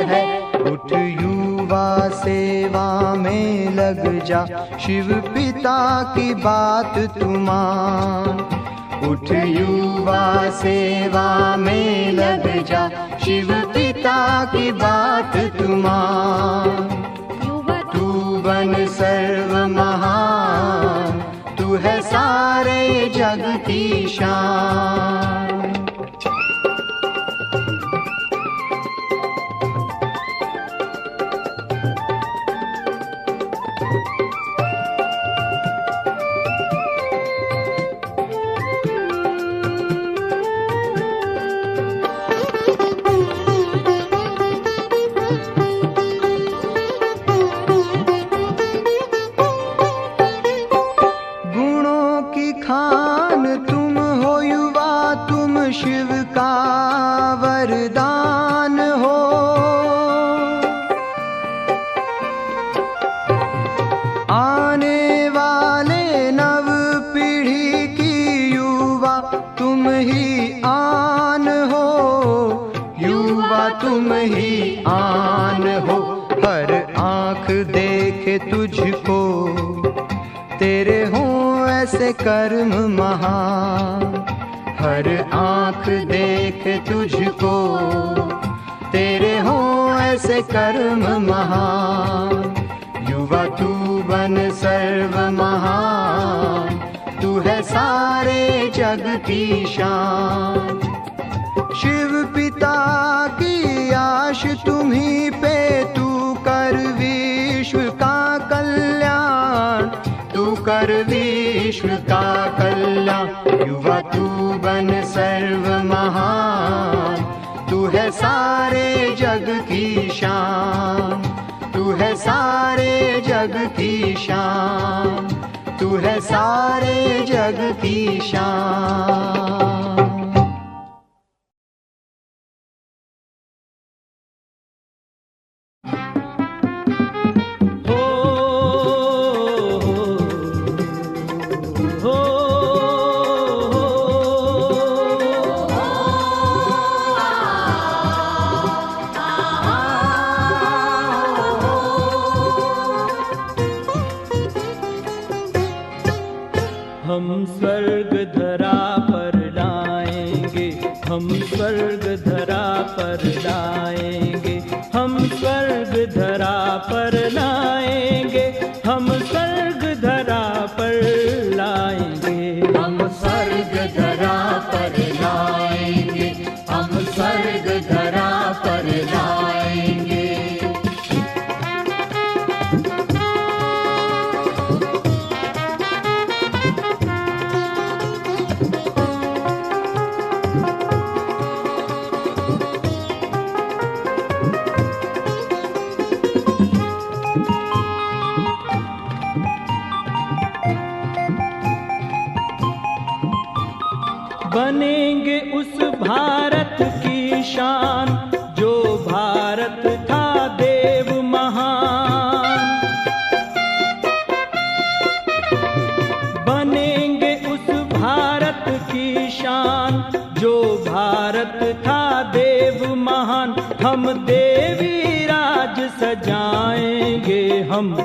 है। उठ युवा सेवा में लग जा, शिव पिता की बात तू मान। उठ युवा सेवा में लग जा, शिव पिता की बात तू मान। तू बन सर्व महान, तू है सारे जग की शान। शिव का वरदान हो। आने वाले नव पीढ़ी की युवा तुम ही आन हो। युवा तुम ही आन हो। हर आँख देखे तुझको, तेरे हों ऐसे कर्म महान। हर आँख देख तुझको, तेरे हों ऐसे कर्म महान। युवा तू बन सर्व महान, तू है सारे जग की शान। शिव पिता की आश तुम्ही पे, तू कर विश्व का कल्याण। तू कर विश्व का कल्याण। युवा तू बन सर्व महान, तू है सारे जग की शान। तू है सारे जग की शान। तू है सारे जग की शान। हम स्वर्ग धरा पर लाएंगे, हम स्वर्ग धरा पर लाएंगे, हम स्वर्ग धरा पर लाएंगे, हम स्वर्ग धरा पर लाएंगे, हम स्वर्ग धरा पर लाएंगे, हम स्वर्ग धरा पर लाएंगे। बनेंगे उस भारत की शान, जो भारत था देव महान। बनेंगे उस भारत की शान, जो भारत था देव महान। हम देवी राज सजाएंगे, हम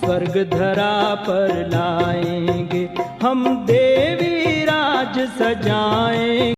स्वर्ग धरा पर लाएंगे, हम देवी राज सजाएंगे।